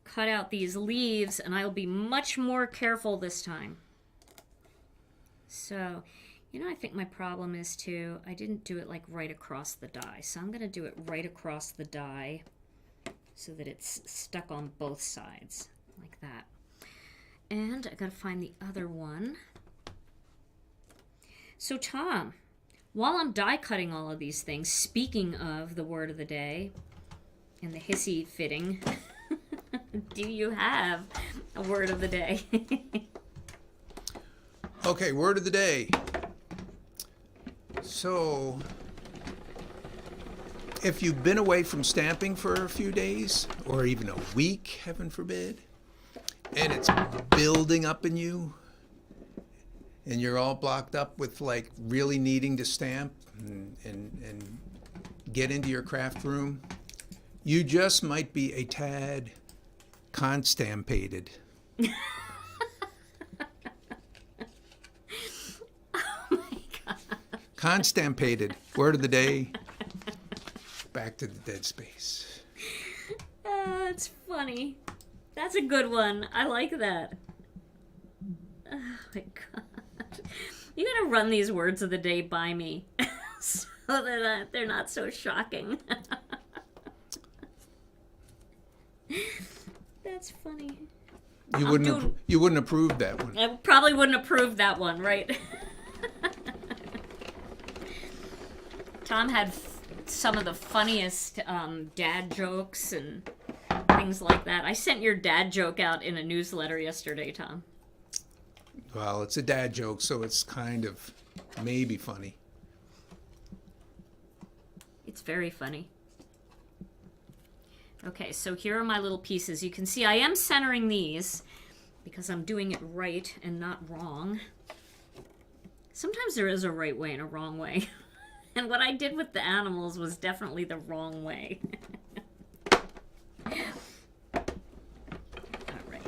cut out these leaves, and I'll be much more careful this time. So, you know, I think my problem is too, I didn't do it like right across the die. So I'm going to do it right across the die so that it's stuck on both sides like that. And I got to find the other one. So Tom, while I'm die cutting all of these things, speaking of the word of the day and the hissy fitting, do you have a word of the day? Okay, word of the day. So, if you've been away from stamping for a few days, or even a week, heaven forbid, and it's building up in you, and you're all blocked up with like really needing to stamp and get into your craft room, you just might be a tad constampated. Constampated. Word of the day. Back to the dead space. That's funny. That's a good one. I like that. Oh my god. You gotta run these words of the day by me so that they're not so shocking. That's funny. You wouldn't approve that one. I probably wouldn't approve that one, right? Tom had some of the funniest dad jokes and things like that. I sent your dad joke out in a newsletter yesterday, Tom. Well, it's a dad joke, so it's kind of maybe funny. It's very funny. Okay, so here are my little pieces. You can see I am centering these because I'm doing it right and not wrong. Sometimes there is a right way and a wrong way. And what I did with the animals was definitely the wrong way. All right.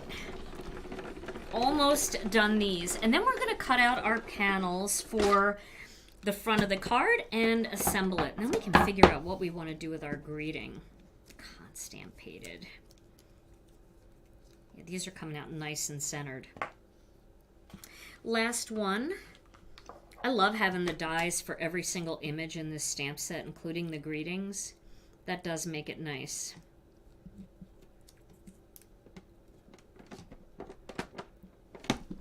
Almost done these. And then we're going to cut out our panels for the front of the card and assemble it. And then we can figure out what we want to do with our greeting. Constampated. Yeah, these are coming out nice and centered. Last one. I love having the dies for every single image in this stamp set, including the greetings. That does make it nice.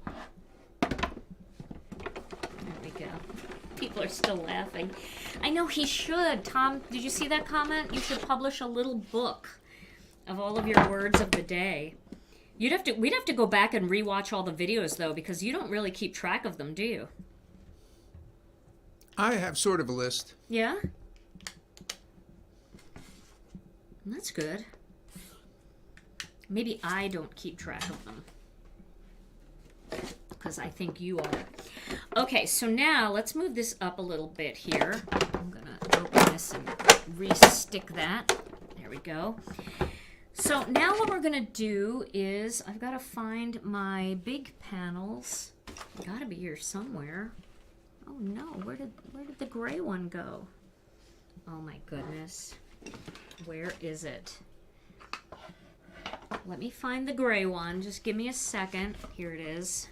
There we go. People are still laughing. I know he should. Tom, did you see that comment? You should publish a little book of all of your words of the day. We'd have to go back and rewatch all the videos though, because you don't really keep track of them, do you? I have sort of a list. Yeah? That's good. Maybe I don't keep track of them. Because I think you are. Okay, so now let's move this up a little bit here. I'm going to open this and re-stick that. There we go. So now what we're going to do is I've got to find my big panels. Got to be here somewhere. Oh no, where did the gray one go? Oh my goodness. Where is it? Let me find the gray one. Just give me a second. Here it is,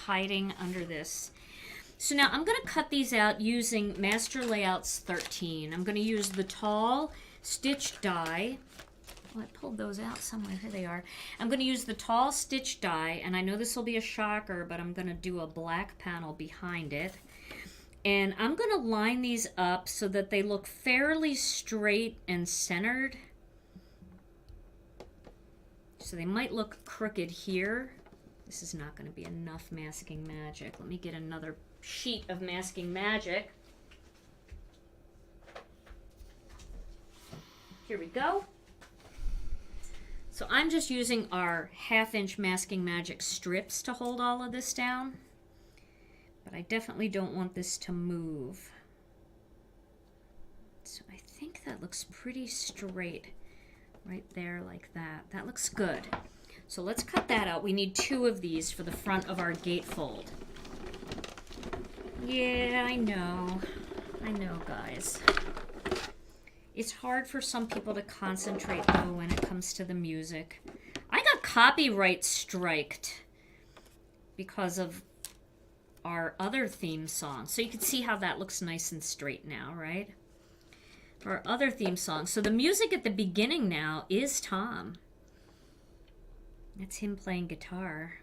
hiding under this. So now I'm going to cut these out using Master Layouts 13. I'm going to use the tall stitch die. Oh, I pulled those out somewhere. Here they are. I'm going to use the tall stitch die, and I know this will be a shocker, but I'm going to do a black panel behind it. And I'm going to line these up so that they look fairly straight and centered. So they might look crooked here. This is not going to be enough masking magic. Let me get another sheet of masking magic. Here we go. So I'm just using our 1/2 inch masking magic strips to hold all of this down. But I definitely don't want this to move. So I think that looks pretty straight right there like that. That looks good. So let's cut that out. We need 2 of these for the front of our gatefold. Yeah, I know, guys. It's hard for some people to concentrate, though, when it comes to the music. I got copyright striked because of our other theme song. So you can see how that looks nice and straight now, right? For our other theme song. So the music at the beginning now is Tom. That's him playing guitar,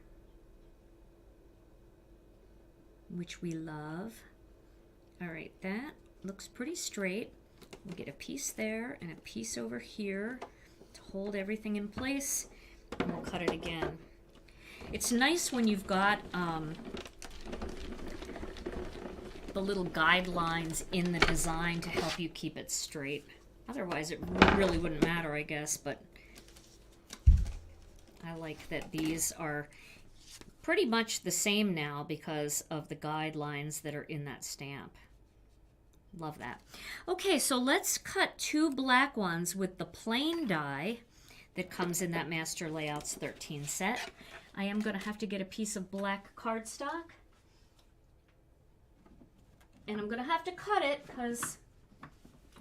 which we love. All right, that looks pretty straight. We'll get a piece there and a piece over here to hold everything in place, and we'll cut it again. It's nice when you've got the little guidelines in the design to help you keep it straight. Otherwise, it really wouldn't matter, I guess, but I like that these are pretty much the same now because of the guidelines that are in that stamp. Love that. Okay, so let's cut 2 black ones with the plain die that comes in that Master Layouts 13 set. I am going to have to get a piece of black cardstock. And I'm going to have to cut it because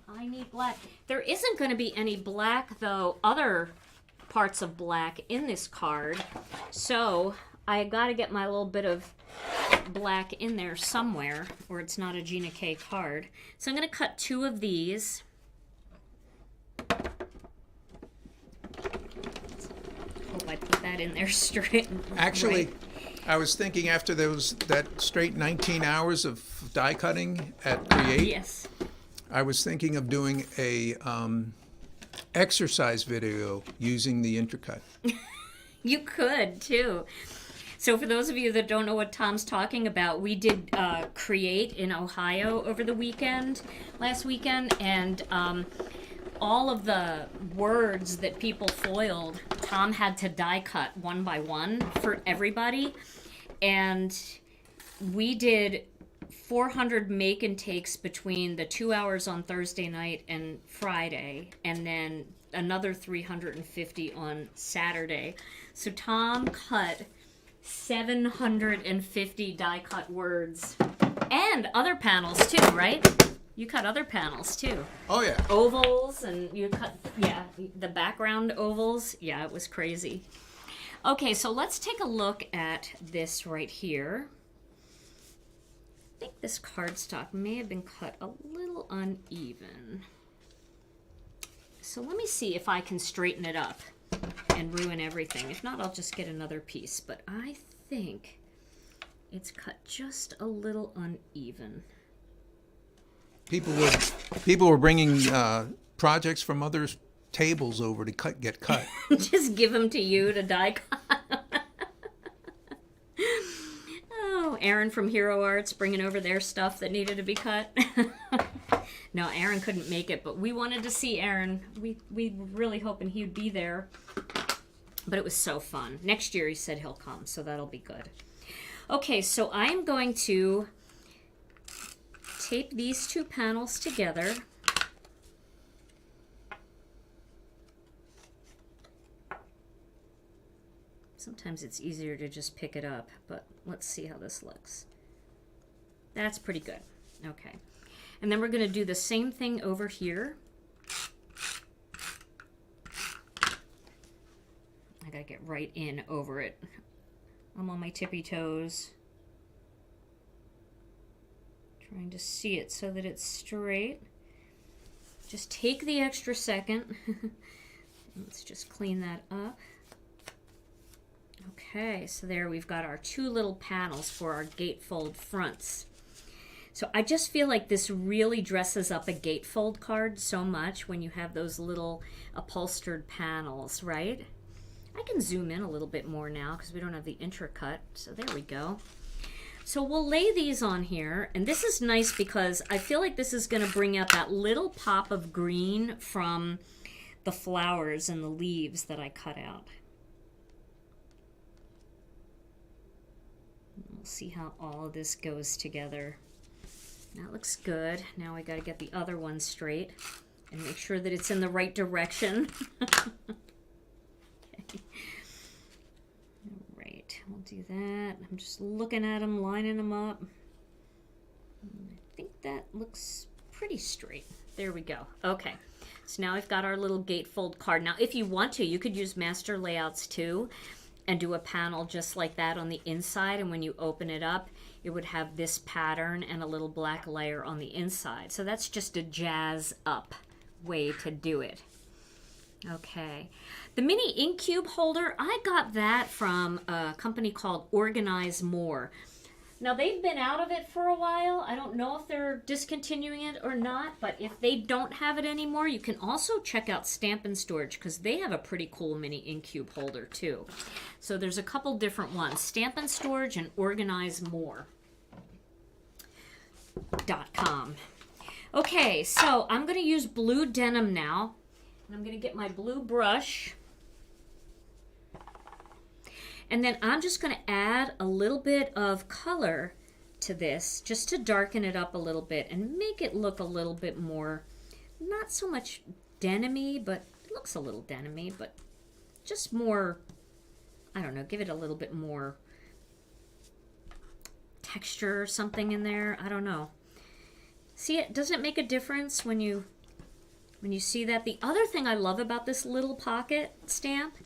I need black. There isn't going to be any black, though, other parts of black in this card. So I got to get my little bit of black in there somewhere, or it's not a Gina K card. So I'm going to cut 2 of these. Hope I put that in there straight. Actually, right. I was thinking after that straight 19 hours of die cutting at Create, Yes. I was thinking of doing a exercise video using the intercut. You could, too. So for those of you that don't know what Tom's talking about, we did Create in Ohio over the last weekend, and all of the words that people foiled, Tom had to die cut one by one for everybody. And we did 400 make and takes between the 2 hours on Thursday night and Friday, and then another 350 on Saturday. So Tom cut 750 die cut words and other panels too, right? You cut other panels too. Oh yeah. Ovals, and you cut, yeah, the background ovals. Yeah, it was crazy. Okay, so let's take a look at this right here. I think this cardstock may have been cut a little uneven. So let me see if I can straighten it up and ruin everything. If not, I'll just get another piece. But I think it's cut just a little uneven. People were bringing projects from other tables over to get cut. Just give them to you to die cut. Oh, Aaron from Hero Arts bringing over their stuff that needed to be cut. No, Aaron couldn't make it, but we wanted to see Aaron. We were really hoping he'd be there. But it was so fun. Next year he said he'll come, so that'll be good. Okay, so I'm going to tape these 2 panels together. Sometimes it's easier to just pick it up, but let's see how this looks. That's pretty good. Okay. And then we're going to do the same thing over here. I got to get right in over it. I'm on my tippy toes, trying to see it so that it's straight. Just take the extra second. Let's just clean that up. Okay, so there we've got our 2 little panels for our gatefold fronts. So I just feel like this really dresses up a gatefold card so much when you have those little upholstered panels, right? I can zoom in a little bit more now because we don't have the intercut. So there we go. So we'll lay these on here, and this is nice because I feel like this is going to bring out that little pop of green from the flowers and the leaves that I cut out. We'll see how all of this goes together. That looks good. Now we got to get the other one straight and make sure that it's in the right direction. Okay. All right, we'll do that. I'm just looking at them, lining them up. I think that looks pretty straight. There we go. Okay, so now we've got our little gatefold card. Now, if you want to, you could use master layouts too and do a panel just like that on the inside, and when you open it up, it would have this pattern and a little black layer on the inside. So that's just a jazz up way to do it. Okay, the mini ink cube holder, I got that from a company called Organize More. Now, they've been out of it for a while. I don't know if they're discontinuing it or not, but if they don't have it anymore, you can also check out Stampin' Storage because they have a pretty cool mini ink cube holder too. So there's a couple different ones, Stampin' Storage and OrganizeMore.com. Okay, so I'm going to use blue denim now. And I'm going to get my blue brush. And then I'm just going to add a little bit of color to this just to darken it up a little bit and make it look a little bit more, not so much denim-y, but it looks a little denim-y, but just more, I don't know, give it a little bit more texture or something in there. I don't know. See, it doesn't make a difference when you see that. The other thing I love about this little pocket stamp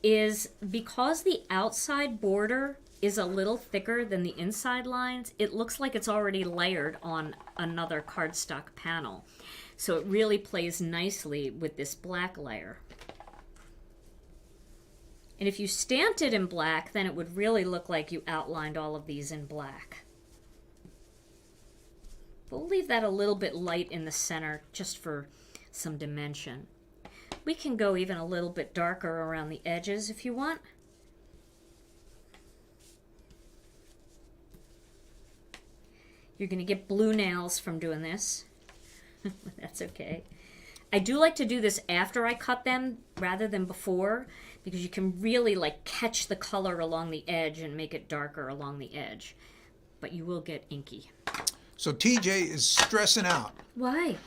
is because the outside border is a little thicker than the inside lines, it looks like it's already layered on another cardstock panel. So it really plays nicely with this black layer. And if you stamped it in black, then it would really look like you outlined all of these in black. We'll leave that a little bit light in the center just for some dimension. We can go even a little bit darker around the edges if you want. You're going to get blue nails from doing this. That's okay. I do like to do this after I cut them rather than before because you can really like catch the color along the edge and make it darker along the edge. But you will get inky. So TJ is stressing out. Why?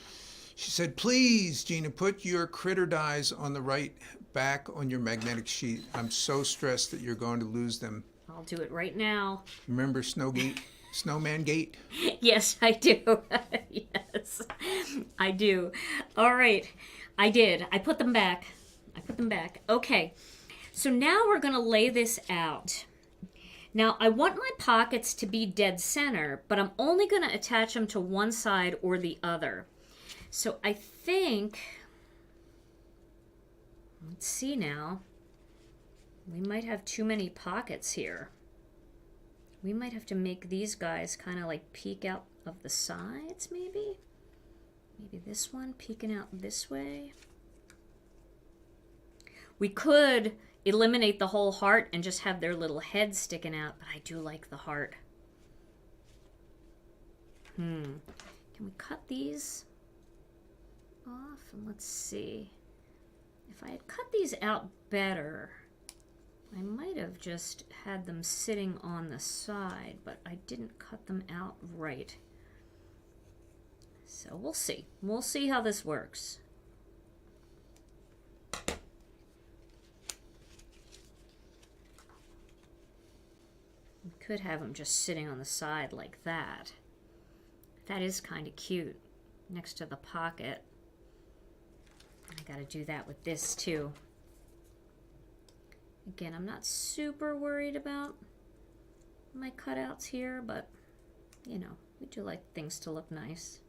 She said, please, Gina, put your critter dies on the right back on your magnetic sheet. I'm so stressed that you're going to lose them. I'll do it right now. Remember Snowman Gate? Yes, I do. Yes, I do. All right, I did. I put them back. Okay, so now we're going to lay this out. Now, I want my pockets to be dead center, but I'm only going to attach them to one side or the other. So I think, let's see now, we might have too many pockets here. We might have to make these guys kind of like peek out of the sides, maybe? Maybe this one peeking out this way. We could eliminate the whole heart and just have their little head sticking out, but I do like the heart. Can we cut these off? And let's see. If I had cut these out better, I might have just had them sitting on the side, but I didn't cut them out right. So we'll see. We'll see how this works. We could have them just sitting on the side like that. That is kind of cute next to the pocket. I gotta do that with this too. Again, I'm not super worried about my cutouts here, but you know, we do like things to look nice.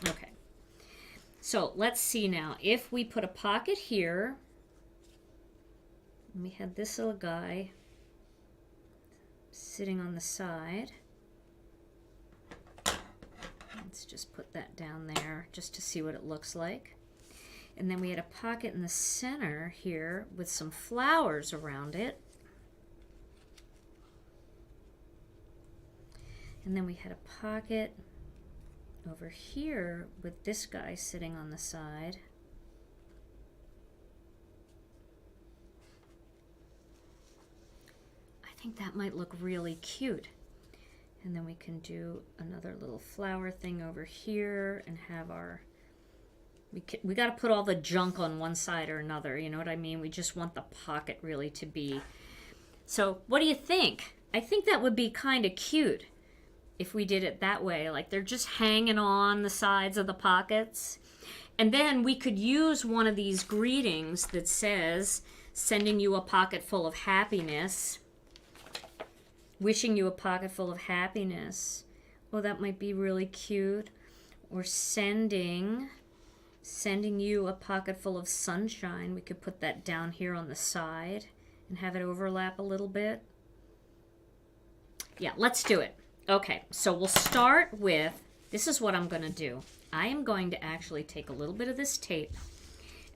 Okay, so let's see now. If we put a pocket here, and we had this little guy sitting on the side. Let's just put that down there just to see what it looks like. And then we had a pocket in the center here with some flowers around it. And then we had a pocket over here with this guy sitting on the side. I think that might look really cute. And then we can do another little flower thing over here and have our, we got to put all the junk on one side or another, you know what I mean? We just want the pocket really to be. So what do you think? I think that would be kind of cute if we did it that way. Like they're just hanging on the sides of the pockets. And then we could use one of these greetings that says, sending you a pocket full of happiness. Wishing you a pocket full of happiness. Oh, that might be really cute. Or sending you a pocket full of sunshine. We could put that down here on the side and have it overlap a little bit. Yeah, let's do it. Okay, so we'll start with, this is what I'm going to do. I am going to actually take a little bit of this tape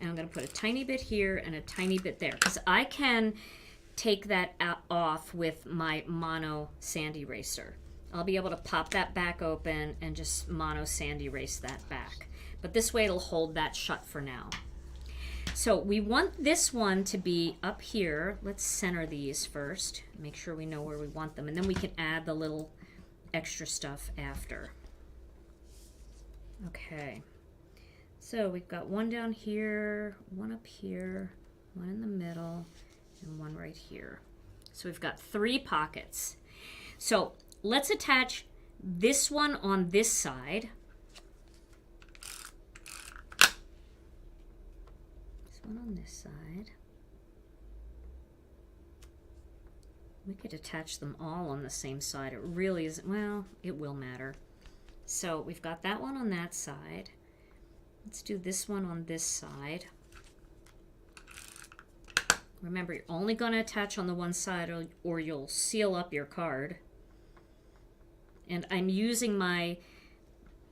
and I'm going to put a tiny bit here and a tiny bit there because I can take that off with my mono sand eraser. I'll be able to pop that back open and just mono sand erase that back. But this way it'll hold that shut for now. So we want this one to be up here. Let's center these first. Make sure we know where we want them. And then we can add the little extra stuff after. Okay. So we've got one down here, one up here, one in the middle, and one right here. So we've got 3 pockets. So let's attach this one on this side. This one on this side. We could attach them all on the same side. It really isn't, well, it will matter. So we've got that one on that side. Let's do this one on this side. Remember, you're only going to attach on the one side or you'll seal up your card. And I'm using my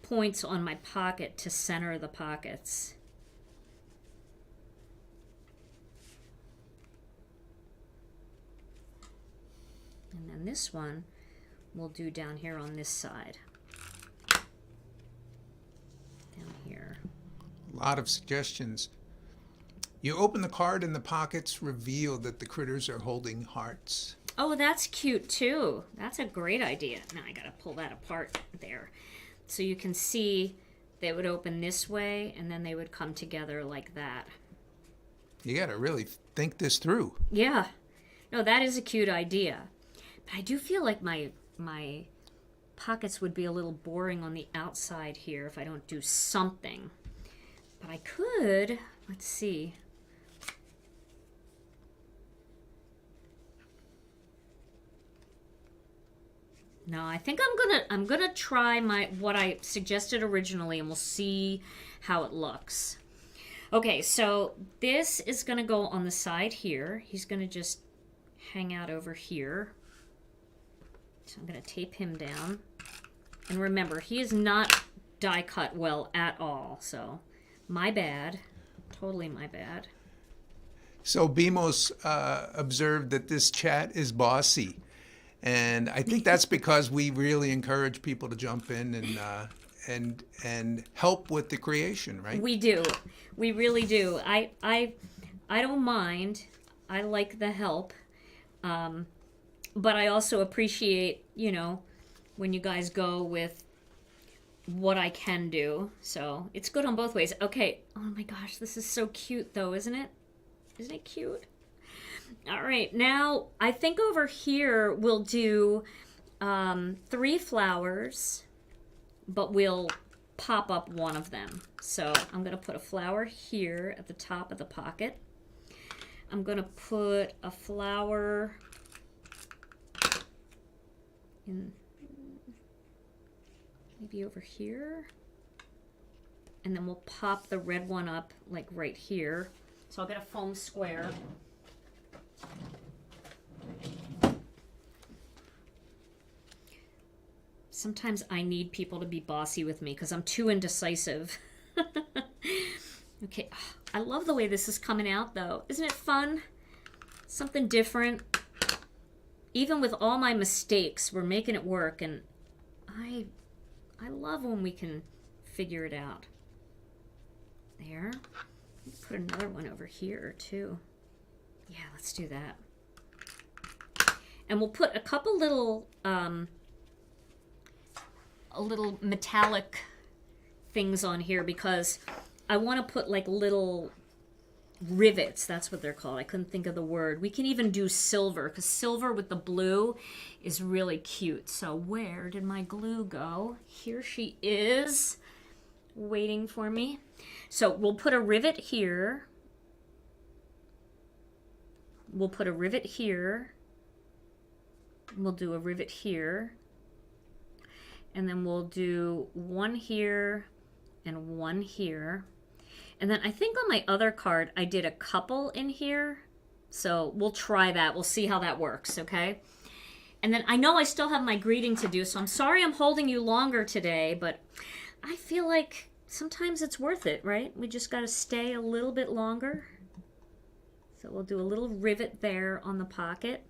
points on my pocket to center the pockets. And then this one we'll do down here on this side. Down here. A lot of suggestions. You open the card and the pockets reveal that the critters are holding hearts. Oh, that's cute too. That's a great idea. Now I gotta pull that apart there. So you can see they would open this way and then they would come together like that. You gotta really think this through. Yeah. No, that is a cute idea. But I do feel like my pockets would be a little boring on the outside here if I don't do something. But I could, let's see. No, I think I'm gonna try what I suggested originally, and we'll see how it looks. Okay, so this is gonna go on the side here. He's gonna just hang out over here. So I'm gonna tape him down. And remember, he is not die cut well at all. So my bad, totally my bad. So Bimos observed that this chat is bossy. And I think that's because we really encourage people to jump in and help with the creation, right? We do. We really do. I don't mind. I like the help. But I also appreciate, when you guys go with what I can do. So it's good on both ways. Okay. Oh my gosh, this is so cute though, isn't it? Isn't it cute? All right, now I think over here we'll do 3 flowers, but we'll pop up one of them. So I'm going to put a flower here at the top of the pocket. I'm going to put a flower in maybe over here. And then we'll pop the red one up like right here. So I'll get a foam square. Sometimes I need people to be bossy with me because I'm too indecisive. Okay, I love the way this is coming out though. Isn't it fun? Something different. Even with all my mistakes, we're making it work, and I love when we can figure it out. There. Put another one over here too. Yeah, let's do that. And we'll put a couple little little metallic things on here because I want to put like little rivets. That's what they're called. I couldn't think of the word. We can even do silver because silver with the blue is really cute. So where did my glue go? Here she is, waiting for me. So we'll put a rivet here. We'll put a rivet here. We'll do a rivet here. And then we'll do one here and one here. And then I think on my other card, I did a couple in here. So we'll try that. We'll see how that works, okay? And then I know I still have my greeting to do, so I'm sorry I'm holding you longer today, but I feel like sometimes it's worth it, right? We just got to stay a little bit longer. So we'll do a little rivet there on the pocket.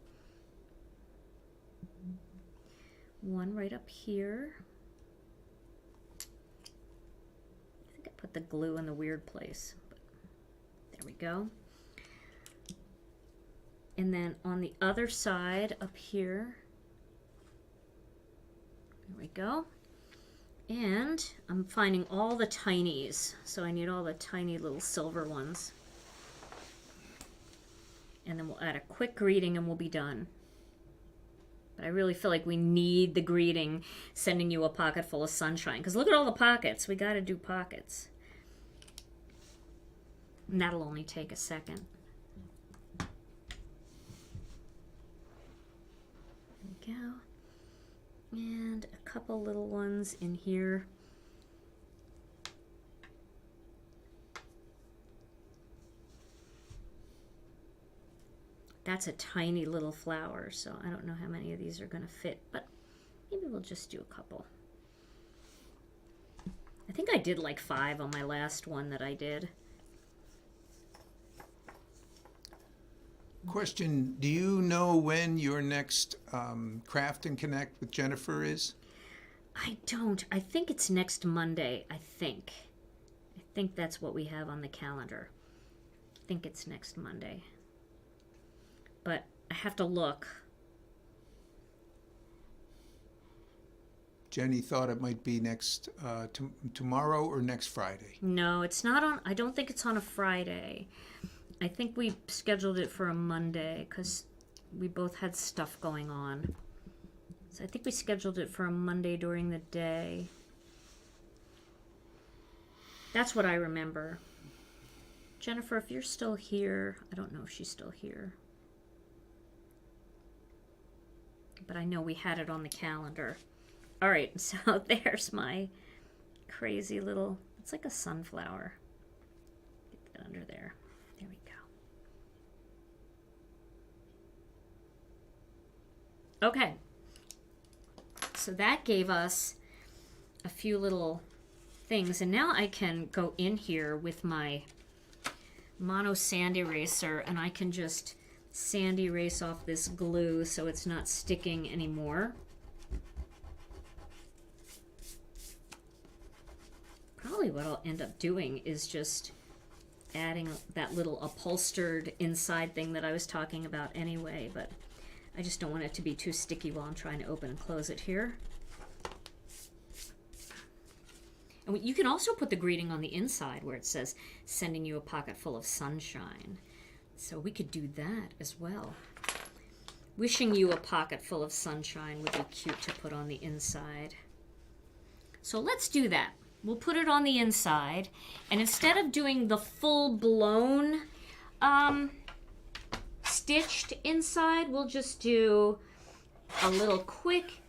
One right up here. I think I put the glue in the weird place, but there we go. And then on the other side up here, there we go. And I'm finding all the tinies, so I need all the tiny little silver ones. And then we'll add a quick greeting and we'll be done. But I really feel like we need the greeting, sending you a pocket full of sunshine. Because look at all the pockets. We got to do pockets. And that'll only take a second. There we go. And a couple little ones in here. That's a tiny little flower, so I don't know how many of these are going to fit, but maybe we'll just do a couple. I think I did like 5 on my last one that I did. Question, do you know when your next Craft and Connect with Jennifer is? I don't. I think it's next Monday, I think. I think that's what we have on the calendar. I think it's next Monday. But I have to look. Jenny thought it might be next tomorrow or next Friday. No, it's not on. I don't think it's on a Friday. I think we scheduled it for a Monday because we both had stuff going on. So I think we scheduled it for a Monday during the day. That's what I remember. Jennifer, if you're still here, I don't know if she's still here. But I know we had it on the calendar. All right, so there's my crazy little, it's like a sunflower. Get that under there. There we go. Okay. So that gave us a few little things. And now I can go in here with my mono sand eraser and I can just sand erase off this glue so it's not sticking anymore. Probably what I'll end up doing is just adding that little upholstered inside thing that I was talking about anyway, but I just don't want it to be too sticky while I'm trying to open and close it here. And you can also put the greeting on the inside where it says, sending you a pocket full of sunshine. So we could do that as well. Wishing you a pocket full of sunshine would be cute to put on the inside. So let's do that. We'll put it on the inside. And instead of doing the full-blown stitched inside, we'll just do a little quick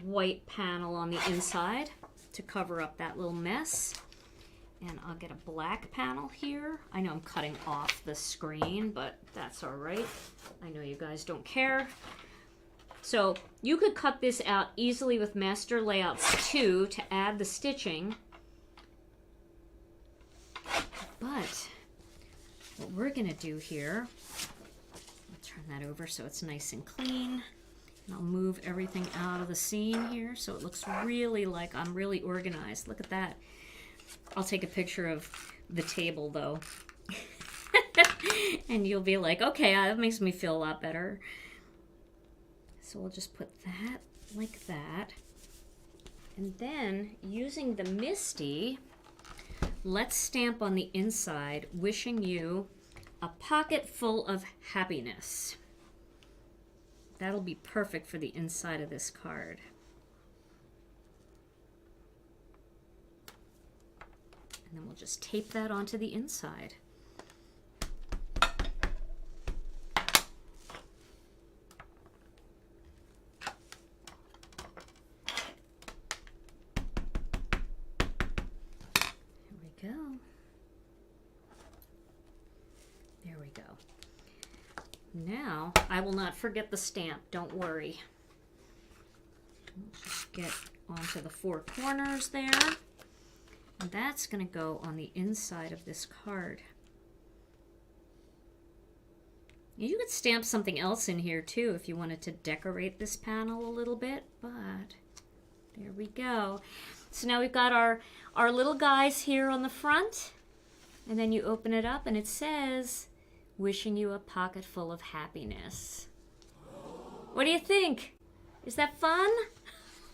white panel on the inside to cover up that little mess. And I'll get a black panel here. I know I'm cutting off the screen, but that's all right. I know you guys don't care. So you could cut this out easily with Master Layouts 2 to add the stitching. But what we're gonna do here, I'll turn that over so it's nice and clean. And I'll move everything out of the scene here so it looks really like I'm really organized. Look at that. I'll take a picture of the table though. And you'll be like, okay, that makes me feel a lot better. So we'll just put that like that. And then, using the Misty, let's stamp on the inside, wishing you a pocket full of happiness. That'll be perfect for the inside of this card. And then we'll just tape that onto the inside. Go. There we go. Now, I will not forget the stamp, don't worry. Let's just get onto the four corners there. And that's going to go on the inside of this card. You could stamp something else in here too if you wanted to decorate this panel a little bit, but there we go. So now we've got our little guys here on the front, and then you open it up and it says, wishing you a pocket full of happiness. What do you think? Is that fun?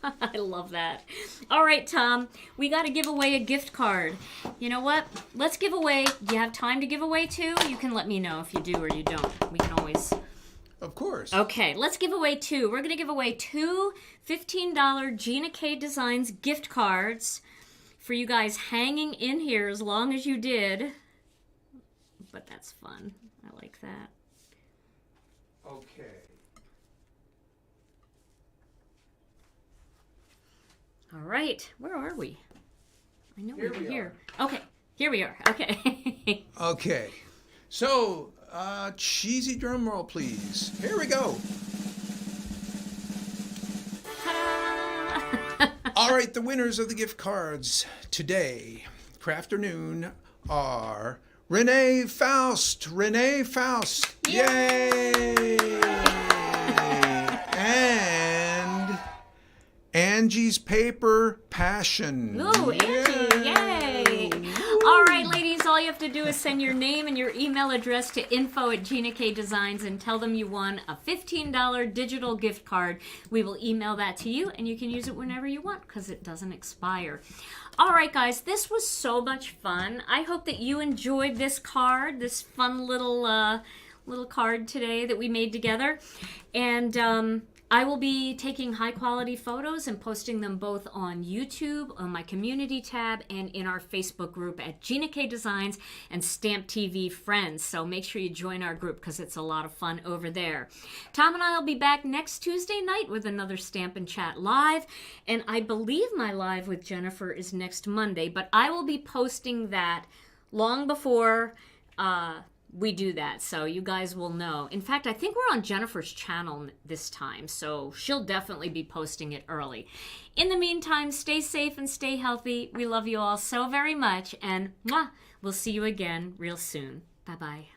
I love that. All right, Tom, we got to give away a gift card. You know what? Let's give away. Do you have time to give away two? You can let me know if you do or you don't. We can always... Of course. Okay, let's give away two. We're going to give away two $15 Gina K Designs gift cards for you guys hanging in here as long as you did. But that's fun. I like that. Okay. All right, where are we? I know Here we're we here. Okay, here we are. Okay. Okay. So, cheesy drum roll, please. Here we go. All right, the winners of the gift cards today, Crafternoon, are Renee Faust. Renee Faust. Yay! And Angie's Paper Passion. Ooh, Angie, yay! All right, ladies, all you have to do is send your name and your email address to info@GinaKDesigns and tell them you won a $15 digital gift card. We will email that to you, and you can use it whenever you want because it doesn't expire. All right, guys, this was so much fun. I hope that you enjoyed this card, this fun little card today that we made together. And I will be taking high quality photos and posting them both on YouTube, on my community tab, and in our Facebook group at Gina K Designs and Stamp TV Friends. So make sure you join our group because it's a lot of fun over there. Tom and I will be back next Tuesday night with another Stamp and Chat live. And I believe my live with Jennifer is next Monday, but I will be posting that long before we do that, so you guys will know. In fact, I think we're on Jennifer's channel this time, so she'll definitely be posting it early. In the meantime, stay safe and stay healthy. We love you all so very much, and mwah, we'll see you again real soon. Bye-bye.